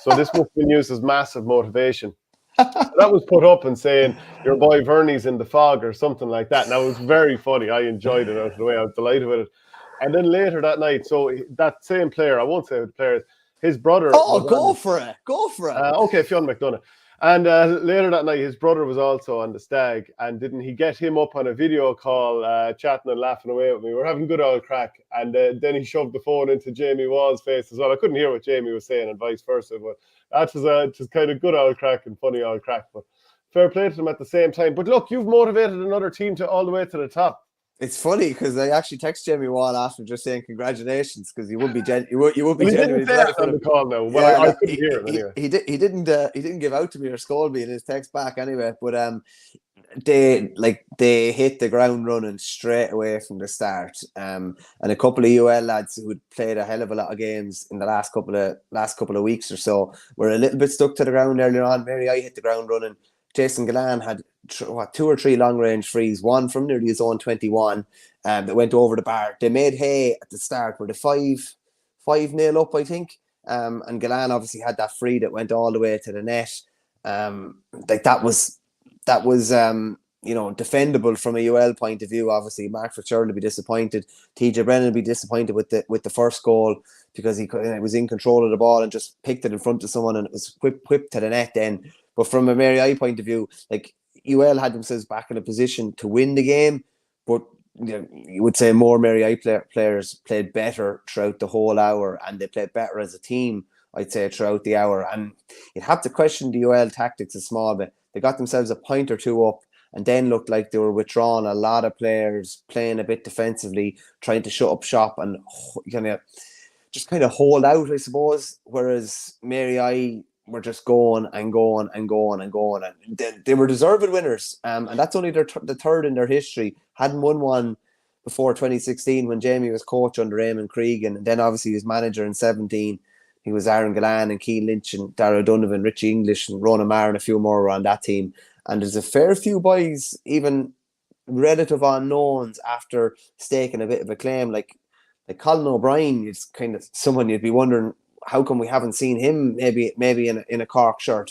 So this must have been used as massive motivation. So that was put up and saying, your boy Verney's in the fog or something like that. Now, it was very funny. I enjoyed it out of the way. I was delighted with it. And then later that night, so that same player, I won't say who the player is, his brother. Oh, go for it. Okay, Fionn McDonough. And later that night, his brother was also on the stag. And didn't he get him up on a video call, chatting and laughing away with me? We're having good old crack. And then he shoved the phone into Jamie Wall's face as well. I couldn't hear what Jamie was saying and vice versa. But that was just kind of good old crack and funny old crack. But fair play to them at the same time. But look, you've motivated another team to all the way to the top. It's funny because I actually text Jamie Wall after just saying congratulations because you would be genuinely delighted for the call now. Well, I couldn't hear him anyway. He didn't give out to me or scold me in his text back anyway. But they hit the ground running straight away from the start. And a couple of UL lads who had played a hell of a lot of games in the last couple of weeks or so were a little bit stuck to the ground earlier on. Mary I hit the ground running. Jason Gillan had 2 or 3 long-range frees, one from nearly his own 21 that went over the bar. They made hay at the start. Were they 5-0 up, I think? And Gillan obviously had that free that went all the way to the net. That was defendable from a UL point of view. Obviously, Mark Fitzgerald would be disappointed. TJ Brennan would be disappointed with the first goal because he was in control of the ball and just picked it in front of someone and it was whipped to the net then. But from a Mary I point of view, like UL had themselves back in a position to win the game, but you would say more Mary I players played better throughout the whole hour and they played better as a team, I'd say, throughout the hour. And you'd have to question the UL tactics a small bit. They got themselves a point or two up and then looked like they were withdrawing a lot of players, playing a bit defensively, trying to shut up shop and kind of hold out, I suppose. Whereas Mary I were just going and going and going and going. And they were deserved winners. And that's only the third in their history. Hadn't won one before 2016 when Jamie was coach under Eamon Cregan. And then obviously he was manager in 17. He was Aaron Gillan and Keane Lynch and Dara Donovan, Richie English and Ronan Maher and a few more on that team. And there's a fair few boys, even relative unknowns, after staking a bit of a claim. Like Colin O'Brien is kind of someone you'd be wondering, how come we haven't seen him maybe in a Cork shirt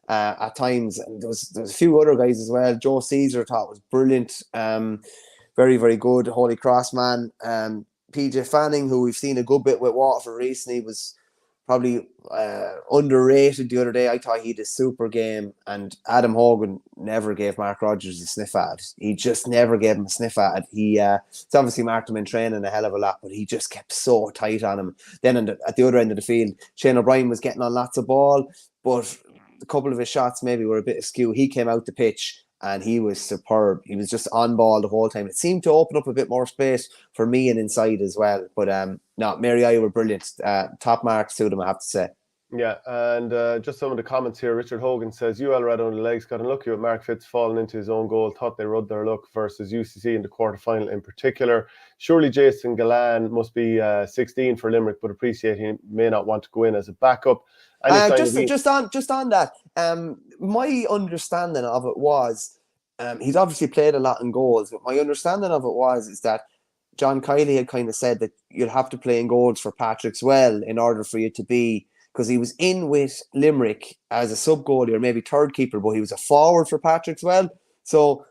at times? And there's a few other guys as well. Joe Caesar thought was brilliant. Very, very good. Holy Cross man. PJ Fanning, who we've seen a good bit with Waterford recently, was probably underrated the other day. I thought he had a super game. And Adam Hogan never gave Mark Rogers a sniff at it. He just never gave him a sniff at it. It's obviously marked him in training a hell of a lot, but he just kept so tight on him. Then at the other end of the field, Shane O'Brien was getting on lots of ball, but a couple of his shots maybe were a bit askew. He came out the pitch and he was superb. He was just on ball the whole time. It seemed to open up a bit more space for me and inside as well. But no, Mary I were brilliant. Top marks to them, I have to say. Yeah, and just some of the comments here. Richard Hogan says, UL red on the legs, got unlucky with Mark Fitz falling into his own goal, thought they rud their luck versus UCC in the quarterfinal in particular. Surely Jason Gillan must be 16 for Limerick, but appreciate he may not want to go in as a backup. Just on that, my understanding of it was, he's obviously played a lot in goals, but my understanding of it is that John Kiley had kind of said that you'd have to play in goals for Patrick's Well in order for you to be, because he was in with Limerick as a sub-goalie or maybe third keeper, but he was a forward for Patrick's Well. So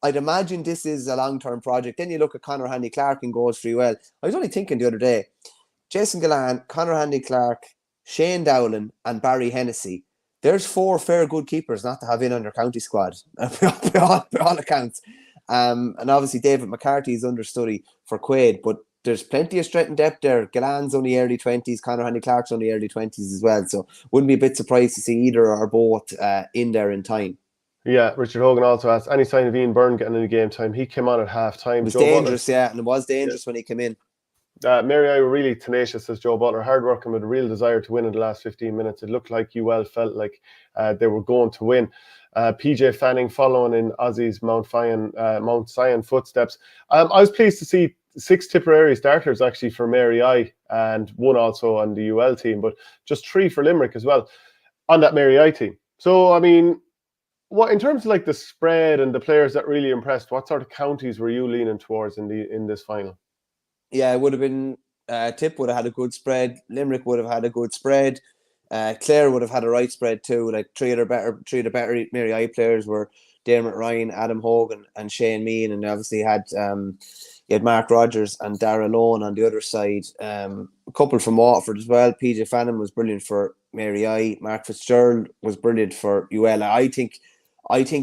I'd imagine this is a long-term project. Then you look at Conor Handy-Clark in goals for UL. I was only thinking the other day, Jason Gillan, Conor Handy-Clark, Shane Dowling and Barry Hennessy. There's 4 fair good keepers not to have in on your county squad by all accounts. And obviously David McCarthy is understudy for Quaid, but there's plenty of strength and depth there. Gillan's only early 20s, Conor Handy-Clark's only early 20s as well. So wouldn't be a bit surprised to see either or both in there in time. Yeah, Richard Hogan also asked, any sign of Ian Byrne getting any game time? He came on at half time. It was dangerous, and it was dangerous when he came in. Mary I were really tenacious, says Joe Butler, hard working with a real desire to win in the last 15 minutes. It looked like UL felt like they were going to win. PJ Fanning following in Aussie's Mount Sion footsteps. I was pleased to see 6 Tipperary starters actually for Mary I and 1 also on the UL team, but just 3 for Limerick as well on that Mary I team. So, I mean, what in terms of like the spread and the players that really impressed, what sort of counties were you leaning towards in this final? Yeah, it would have been Tip would have had a good spread. Limerick would have had a good spread. Clare would have had a right spread too. Like three of the better Mary I players were Dermot Ryan, Adam Hogan, and Shane Meehan, and obviously you had Mark Rogers and Dara Lone on the other side. A couple from Waterford as well. PJ Fannin was brilliant for Mary I. Mark Fitzgerald was brilliant for UL. I think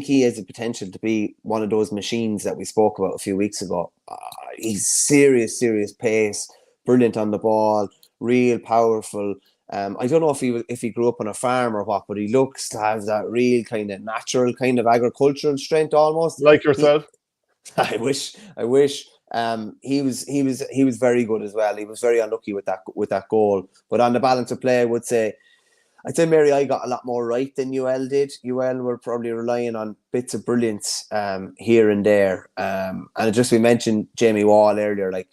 he has the potential to be one of those machines that we spoke about a few weeks ago. He's serious pace, brilliant on the ball, real powerful. I don't know if he grew up on a farm or what, but he looks to have that real kind of natural kind of agricultural strength almost. Like yourself. I wish. He was very good as well. He was very unlucky with that goal. But on the balance of play, I'd say Mary I got a lot more right than UL did. UL were probably relying on bits of brilliance here and there. And just we mentioned Jamie Wall earlier. Like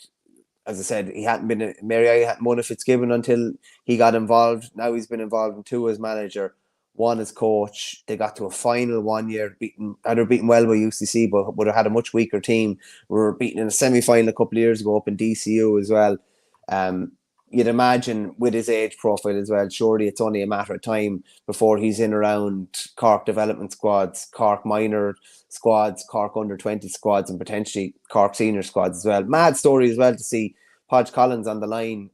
as I said, he hadn't been Mary I hadn't won a Fitzgibbon until he got involved. Now he's been involved in 2 as manager, 1 as coach. They got to a final 1 year, beaten by UCC, but would have had a much weaker team. We were beaten in a semi-final a couple of years ago up in DCU as well. You'd imagine with his age profile as well, surely it's only a matter of time before he's in around Cork development squads, Cork minor squads, Cork under 20 squads, and potentially Cork senior squads as well. Mad story as well to see Podge Collins on the line.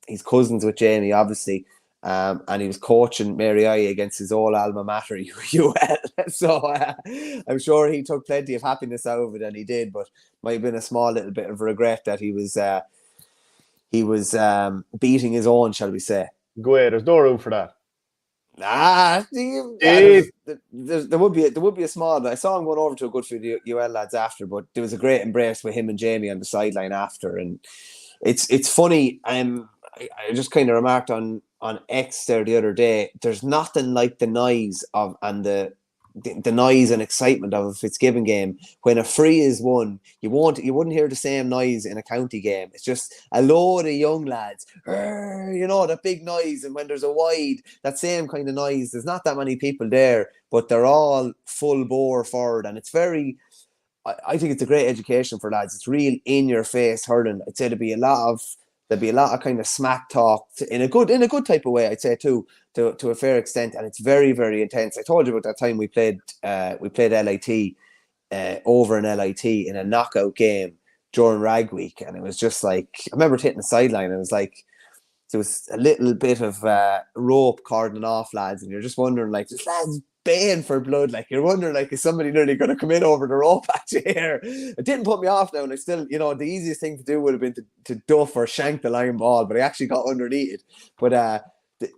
He's cousins with Jamie, obviously. And he was coaching Mary I against his old alma mater, UL. So I'm sure he took plenty of happiness out of it, and he did, but might have been a small little bit of regret that he was beating his own, shall we say. Go ahead, there's no room for that. There would be a small, but I saw him going over to a good few UL lads after, but there was a great embrace with him and Jamie on the sideline after, and it's funny. I just kind of remarked on X there the other day. There's nothing like the noise of and the noise and excitement of a Fitzgibbon game when a free is won. You wouldn't hear the same noise in a county game. It's just a load of young lads, that big noise. And when there's a wide, that same kind of noise. There's not that many people there, but they're all full bore forward, and it's very. I think it's a great education for lads. It's real in your face hurling. I'd say there'd be a lot of kind of smack talk in a good type of way, I'd say too, to a fair extent, and it's very, very intense. I told you about that time we played LIT over in LIT in a knockout game during Rag Week, and it was just like, I remember hitting the sideline, and it was like there was a little bit of rope cordoning off lads, and you're just wondering, like, this lads baying for blood, like you're wondering, like, is somebody nearly going to come in over the rope at you here? It didn't put me off now, and I still, the easiest thing to do would have been to duff or shank the line ball, but I actually got underneath it. But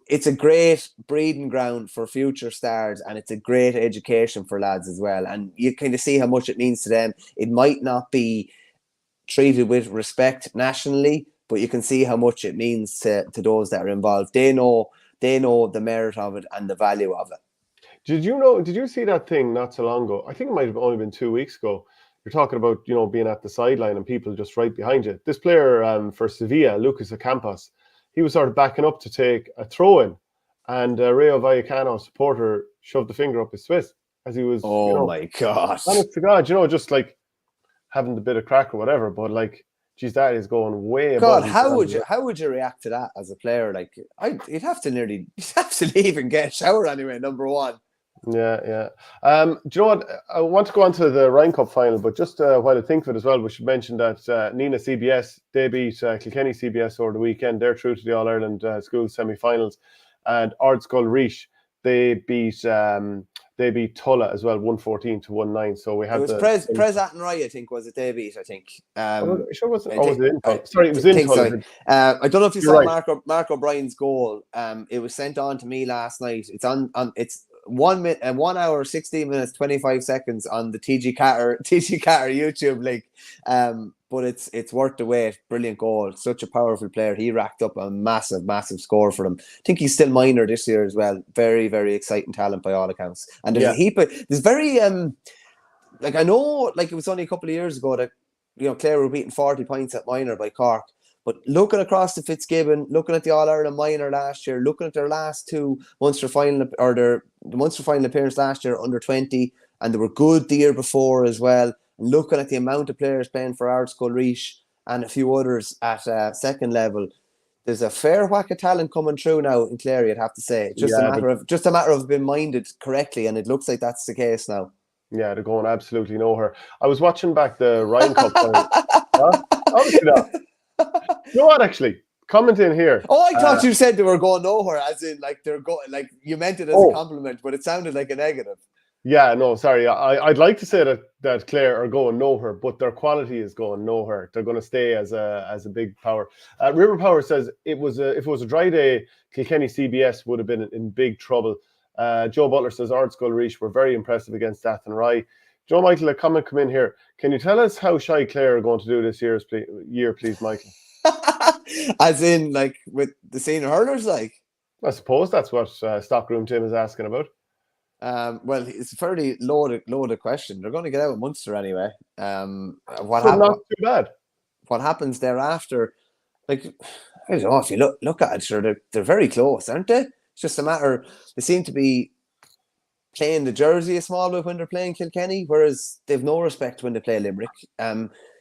it's a great breeding ground for future stars, and it's a great education for lads as well, and you kind of see how much it means to them. It might not be treated with respect nationally, but you can see how much it means to those that are involved. They know the merit of it and the value of it. Did you see that thing not so long ago? I think it might have only been 2 weeks ago. You're talking about, being at the sideline and people just right behind you. This player for Sevilla, Lucas Ocampos, he was sort of backing up to take a throw-in, and Rayo Vallecano supporter shoved the finger up his Swiss as he was. Oh my God! Honest to God, just like having the bit of crack or whatever. But like, geez, that is going way above. God, how would you react to that as a player? Like, you'd have to leave and get a shower anyway. Number one. Yeah. Do you know what? I want to go on to the Ryan Cup final, but just while I think of it as well, we should mention that Nina CBS, they beat Kilkenny CBS over the weekend. They're through to the All-Ireland Schools semi-finals. And Ardscoil Reach, they beat Tulla as well, 114-19. So we had it was Pres Athenry, I think, was it they beat, I think. Sure was it? Sorry, it was in Tulla. I don't know if you saw right. Mark O'Brien's goal. It was sent on to me last night. It's it's 1 hour, 16 minutes, 25 seconds on the TG Carter YouTube link. But it's worth the wait. Brilliant goal. Such a powerful player. He racked up a massive score for them. I think he's still minor this year as well. Very, very exciting talent by all accounts. And there's a heap of, there's very like, I know, like, it was only a couple of years ago that Clare were beating 40 points at minor by Cork. But looking across the Fitzgibbon, looking at the All-Ireland minor last year, looking at their last two Munster final, or the Munster final appearance last year under 20, and they were good the year before as well. And looking at the amount of players playing for Ardscoil Reach and a few others at second level, there's a fair whack of talent coming through now in Clare, I'd have to say. Just a matter of being minded correctly, and it looks like that's the case now. Yeah, they're going absolutely nowhere. I was watching back the Ryan Cup final. Huh? Obviously not. You know what, actually? Comment in here. Oh, I thought you said they were going nowhere, as in like they're going, like you meant it as a compliment, but it sounded like a negative. Yeah, no, sorry. I'd like to say that Clare are going nowhere, but their quality is going nowhere. They're going to stay as a big power. River Power says if it was a dry day, Kilkenny CBS would have been in big trouble. Joe Butler says Ardskull Reach were very impressive against Athenry. Joe Michael, a comment come in here. Can you tell us how shy Clare are going to do this year, please, Michael? As in, like, with the senior hurlers, like? I suppose that's what Stockroom Tim is asking about. Well, it's a fairly loaded question. They're going to get out of Munster anyway. Not too bad. What happens thereafter? Like, I don't know, if you look at it, sure, they're very close, aren't they? It's just a matter. They seem to be playing the jersey a small bit when they're playing Kilkenny, whereas they've no respect when they play Limerick.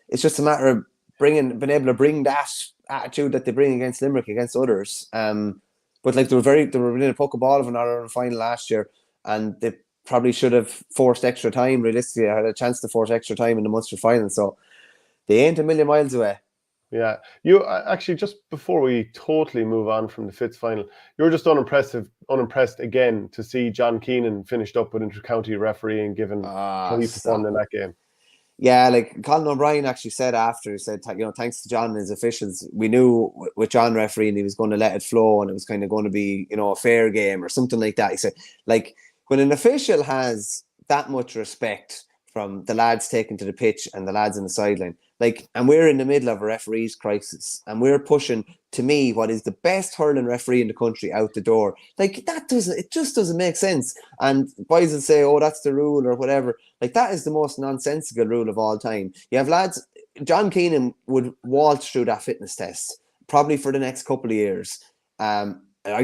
It's just a matter of being able to bring that attitude that they bring against Limerick against others. But like they were within a puck of ball of an Ireland final last year, and they probably should have forced extra time. Realistically, I had a chance to force extra time in the Munster final, so they ain't a million miles away. Yeah, you actually, just before we totally move on from the Fitz final, you're just unimpressed again to see John Keenan finished up with inter-county refereeing, given how he performed in that game. Yeah, like Colin O'Brien actually said after, he said, thanks to John and his officials, we knew with John refereeing he was going to let it flow and it was kind of going to be, a fair game or something like that. He said, like, when an official has that much respect from the lads taken to the pitch and the lads in the sideline, like, and we're in the middle of a referee's crisis and we're pushing, to me, what is the best hurling referee in the country out the door. Like, it just doesn't make sense. And boys will say, oh, that's the rule or whatever. Like, that is the most nonsensical rule of all time. You have lads, John Keenan would waltz through that fitness test probably for the next couple of years. I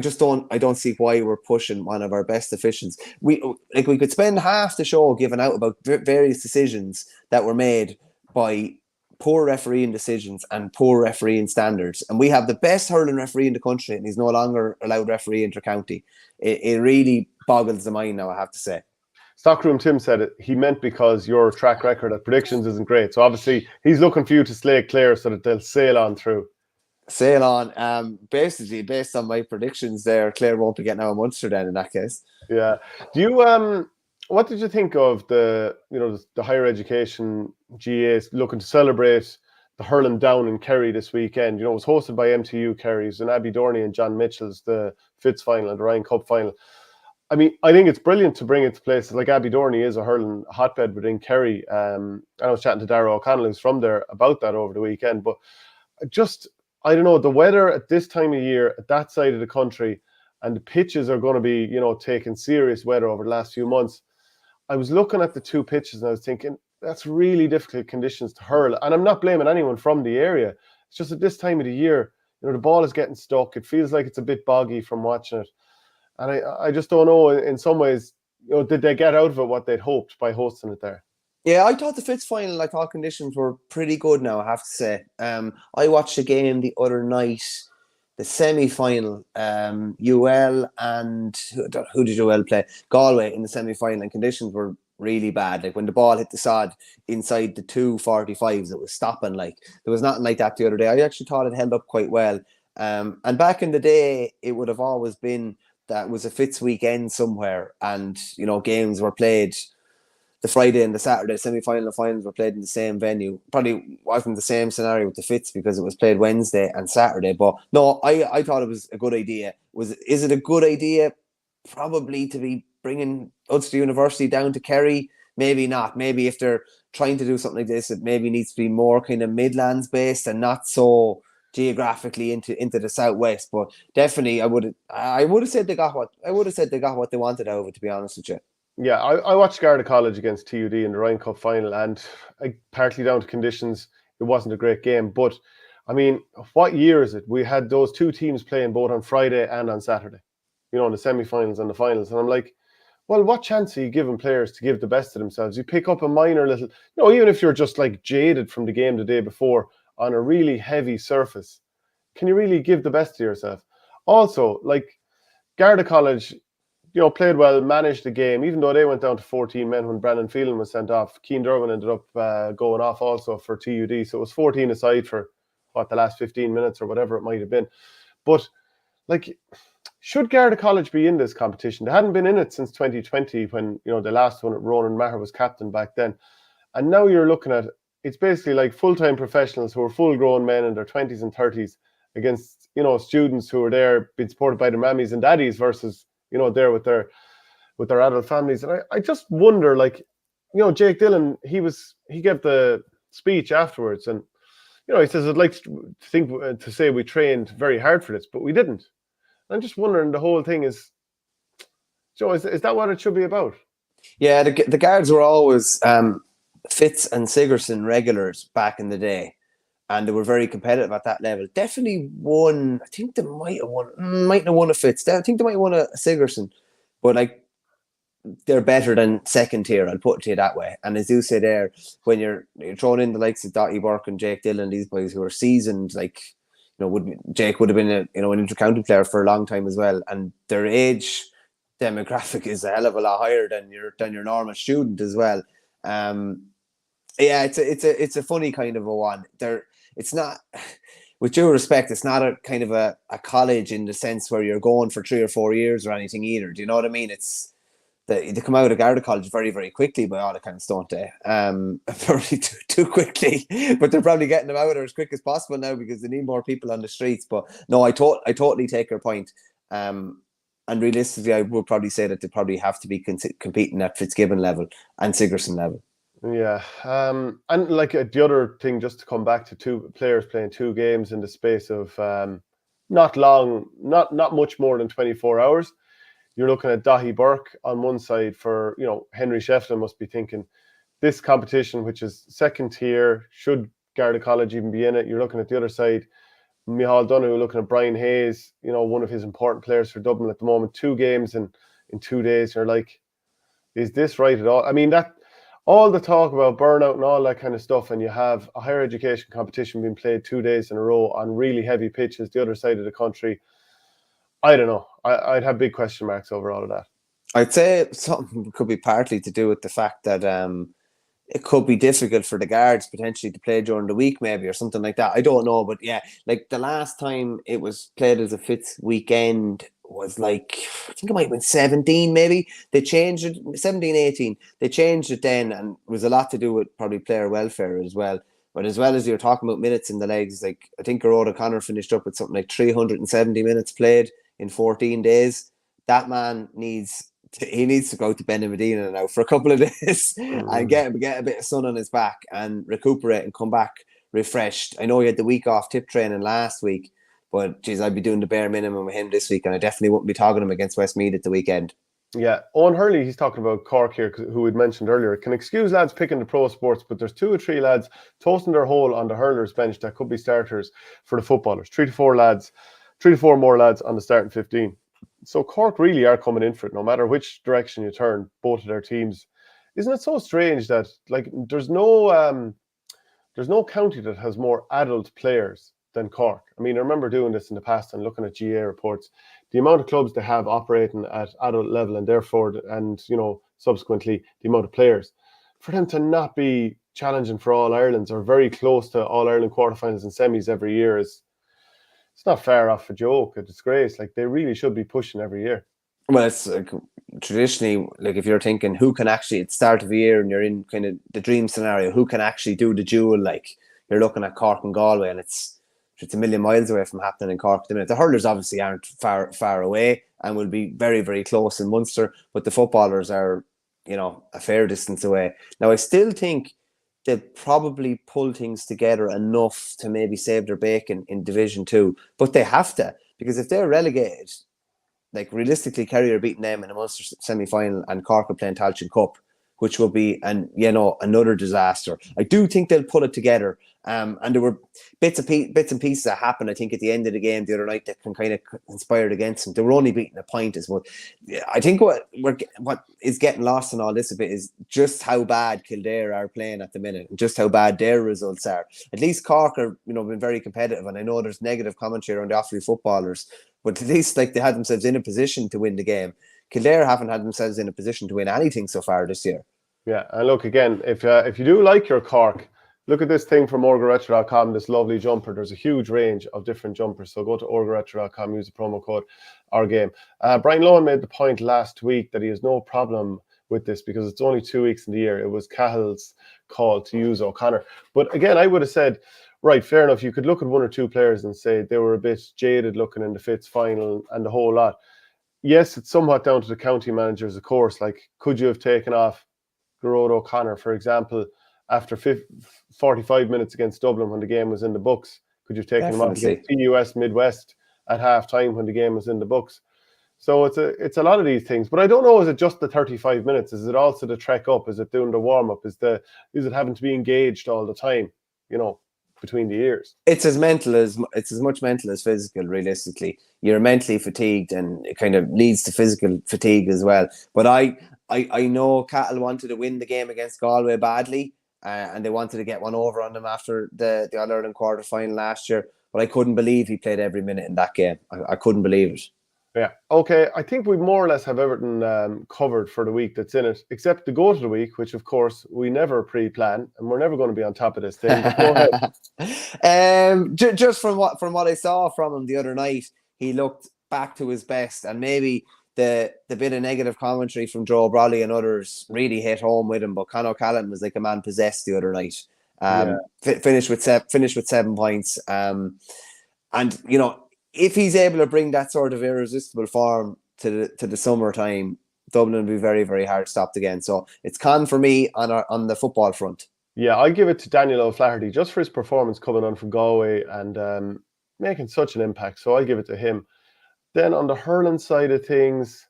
don't see why we're pushing one of our best officials. We could spend half the show giving out about various decisions that were made by poor refereeing decisions and poor refereeing standards. And we have the best hurling referee in the country and he's no longer allowed referee inter-county. It really boggles the mind now, I have to say. Stockroom Tim said it. He meant because your track record at predictions isn't great. So obviously he's looking for you to slay Clare so that they'll sail on through. Sail on. Basically, based on my predictions there, Clare won't be getting out of Munster then in that case. Yeah. Do you what did you think of the higher education GAs looking to celebrate the hurling down in Kerry this weekend? It was hosted by MTU Kerry's and Abby Dorney and John Mitchell's, the Fitz final and the Ryan Cup final. I mean, I think it's brilliant to bring it to places like Abby Dorney is a hurling hotbed within Kerry. I was chatting to Dara O'Connell, who's from there, about that over the weekend. But just, I don't know, the weather at this time of year at that side of the country, and the pitches are going to be, taking serious weather over the last few months. I was looking at the two pitches and I was thinking, that's really difficult conditions to hurl. And I'm not blaming anyone from the area. It's just at this time of the year, the ball is getting stuck. It feels like it's a bit boggy from watching it. And I just don't know, in some ways, did they get out of it what they'd hoped by hosting it there? Yeah, I thought the Fitz final, I thought conditions were pretty good now, I have to say. I watched a game the other night, the semi-final, UL and who did UL play? Galway in the semi-final, and conditions were really bad. Like when the ball hit the sod inside the 245s, it was stopping. Like there was nothing like that the other day. I actually thought it held up quite well. And back in the day, it would have always been that was a Fitz weekend somewhere, and games were played. The Friday and the Saturday semi-final and finals were played in the same venue. Probably wasn't the same scenario with the Fitz because it was played Wednesday and Saturday. But no, I thought it was a good idea. Is it a good idea? Probably to be bringing Ulster University down to Kerry. Maybe not. Maybe if they're trying to do something like this, it maybe needs to be more kind of Midlands based and not so geographically into the southwest. But definitely, I would have said they got what they wanted out of it. To be honest with you. Yeah, I watched Garda College against TUD in the Ryan Cup final, and partly down to conditions, it wasn't a great game. But, I mean, what year is it? We had those two teams playing both on Friday and on Saturday, in the semi-finals and the finals. And I'm like, well, what chance are you giving players to give the best of themselves? You pick up a minor little, even if you're just like jaded from the game the day before on a really heavy surface, can you really give the best to yourself? Also, like Garda College, played well, managed the game, even though they went down to 14 men when Brandon Phelan was sent off. Keane Derwin ended up going off also for TUD. So it was 14 aside for the last 15 minutes or whatever it might have been. But like, should Garda College be in this competition? They hadn't been in it since 2020 when, the last one, Ronan Maher was captain back then. And now you're looking at, it's basically like full-time professionals who are full-grown men in their 20s and 30s against, students who are there being supported by their mammies and daddies versus, there with their adult families. And I just wonder, like, Jake Dillon, he gave the speech afterwards, and he says, I'd like to say we trained very hard for this, but we didn't. I'm just wondering, the whole thing is, is that what it should be about? Yeah, the guards were always Fitz and Sigerson regulars back in the day, and they were very competitive at that level. Definitely won. I think they might have won a Fitz. I think they might have won a Sigerson, but like, they're better than second tier. I'll put it to you that way. And as you say there, when you're throwing in the likes of Dottie Burke and Jake Dillon, these boys who are seasoned, like, Jake would have been an inter-county player for a long time as well, and their age demographic is a hell of a lot higher than your normal student as well. It's a funny kind of a one. It's not, with due respect, it's not a kind of a college in the sense where you're going for 3 or 4 years or anything either. Do you know what I mean? It's they come out of Garda College very, very quickly by all accounts, don't they? Probably too quickly, but they're probably getting them out as quick as possible now because they need more people on the streets. But no, I totally take your point. And realistically, I would probably say that they probably have to be competing at Fitzgibbon level and Sigerson level. Yeah, and like the other thing, just to come back to 2 players playing 2 games in the space of not much more than 24 hours. You're looking at Dahi Burke on one side for, Henry Shefflin must be thinking, this competition, which is second tier, should Garda College even be in it? You're looking at the other side, Micheál Donoghue, looking at Brian Hayes, one of his important players for Dublin at the moment, 2 games in 2 days. You're like, is this right at all? I mean, that all the talk about burnout and all that kind of stuff, and you have a higher education competition being played 2 days in a row on really heavy pitches, the other side of the country. I don't know. I'd have big question marks over all of that. I'd say something could be partly to do with the fact that it could be difficult for the guards potentially to play during the week, maybe, or something like that. I don't know, but yeah, like the last time it was played as a Fitz weekend was like, I think it might have been 17, maybe. They changed it, 17, 18. They changed it then, and it was a lot to do with probably player welfare as well. But as well as you're talking about minutes in the legs, like I think Gerard O'Connor finished up with something like 370 minutes played in 14 days. That man needs to go to Benedina now for a couple of days and get a bit of sun on his back and recuperate and come back refreshed. I know he had the week off tip training last week, but geez, I'd be doing the bare minimum with him this week, and I definitely wouldn't be talking him against Westmeath at the weekend. Yeah, Owen Hurley, he's talking about Cork here, who we'd mentioned earlier. Can excuse lads picking the pro sports, but there's 2 or 3 lads toasting their hole on the hurlers bench that could be starters for the footballers. 3 to 4 more lads on the starting 15. So Cork really are coming in for it, no matter which direction you turn, both of their teams. Isn't it so strange that like there's no county that has more adult players than Cork? I mean, I remember doing this in the past and looking at GA reports. The amount of clubs they have operating at adult level, and therefore, and subsequently, the amount of players, for them to not be challenging for All Irelands or very close to All Ireland quarterfinals and semis every year it's not far off a joke, a disgrace. Like, they really should be pushing every year. Well, it's traditionally, like, if you're thinking who can actually, at the start of the year and you're in kind of the dream scenario, who can actually do the duel, like you're looking at Cork and Galway, and it's a million miles away from happening in Cork at the minute. The hurlers obviously aren't far away and will be very, very close in Munster, but the footballers are, a fair distance away. Now, I still think they'll probably pull things together enough to maybe save their bacon in Division 2, but they have to, because if they're relegated, like realistically, Kerry are beating them in a Munster semi-final and Cork are playing Tailteann Cup. which will be another disaster. I do think they'll put it together. And there were bits and pieces that happened, I think, at the end of the game the other night that can kind of conspired against them. They were only beating a point as well. I think what is getting lost in all this a bit is just how bad Kildare are playing at the minute, and just how bad their results are. At least Cork are, been very competitive, and I know there's negative commentary around the Offaly footballers, but at least they had themselves in a position to win the game. Kildare haven't had themselves in a position to win anything so far this year. Yeah, and look again, if you do like your Cork, look at this thing from OurGame, this lovely jumper. There's a huge range of different jumpers. So go to OurGame, use the promo code OurGame. Brian Lohan made the point last week that he has no problem with this because it's only 2 weeks in the year. It was Cahill's call to use O'Connor. But again, I would have said, right, fair enough. You could look at one or two players and say they were a bit jaded looking in the Fitz final and the whole lot. Yes, it's somewhat down to the county managers, of course. Like, could you have taken off Gerard O'Connor, for example, after 45 minutes against Dublin when the game was in the books? Could you have taken him off against TUS Midwest at half time when the game was in the books? So it's a lot of these things. But I don't know, is it just the 35 minutes? Is it also the trek up? Is it doing the warm-up? Is it having to be engaged all the time, between the years? It's as much mental as physical, realistically. You're mentally fatigued, and it kind of leads to physical fatigue as well. But I know Cahill wanted to win the game against Galway badly, and they wanted to get one over on them after the All-Ireland quarter-final last year. But I couldn't believe he played every minute in that game. I couldn't believe it. Yeah. Okay. I think we more or less have everything covered for the week that's in it, except the go to the week, which of course we never pre-plan, and we're never going to be on top of this thing. Go ahead. Just from what I saw from him the other night, he looked back to his best, and maybe the bit of negative commentary from Joe Brawley and others really hit home with him. But Conor O'Callaghan was like a man possessed the other night. Finished with 7 points. And if he's able to bring that sort of irresistible form to the summertime, Dublin will be very, very hard stopped again. So it's con for me on the football front. Yeah, I give it to Daniel O'Flaherty just for his performance coming on from Galway and making such an impact. So I give it to him. Then on the hurling side of things,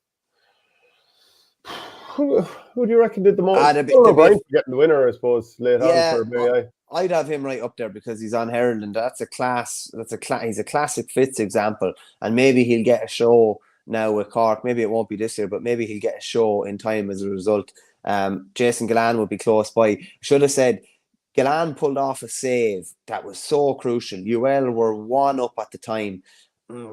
who do you reckon did the most? O'Brien getting the winner, I suppose, later on for Mary. I'd have him right up there because he's on hurling. He's a classic Fitz example, and maybe he'll get a show now with Cork. Maybe it won't be this year, but maybe he'll get a show in time as a result. Jason Gillan would be close by. Should have said Gillan pulled off a save that was so crucial. UL were 1 up at the time.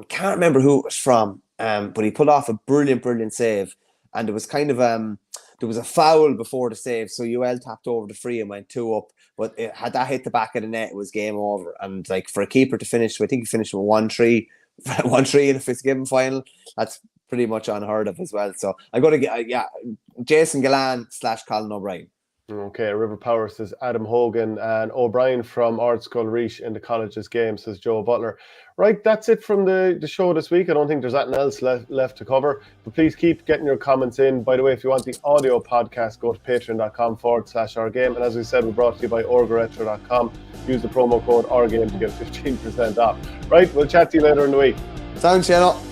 Can't remember who it was from, but he pulled off a brilliant save, and it was kind of there was a foul before the save, so UL tapped over the free and went 2 up. But had that hit the back of the net, it was game over. And like for a keeper to finish, I think he finished with 1-3 in a Fitzgibbon final. That's pretty much unheard of as well. So I got to get Jason Gillan / Colin O'Brien. Okay, River Power says Adam Hogan, and O'Brien from Ardscoil Reach in the college's game, says Joe Butler. Right, that's it from the show this week. I don't think there's anything else left to cover, but please keep getting your comments in. By the way, if you want the audio podcast, go to patreon.com/OurGame. And as we said, we're brought to you by OurGame.com. Use the promo code OurGame to get 15% off. Right, we'll chat to you later in the week. Sounds, Shano.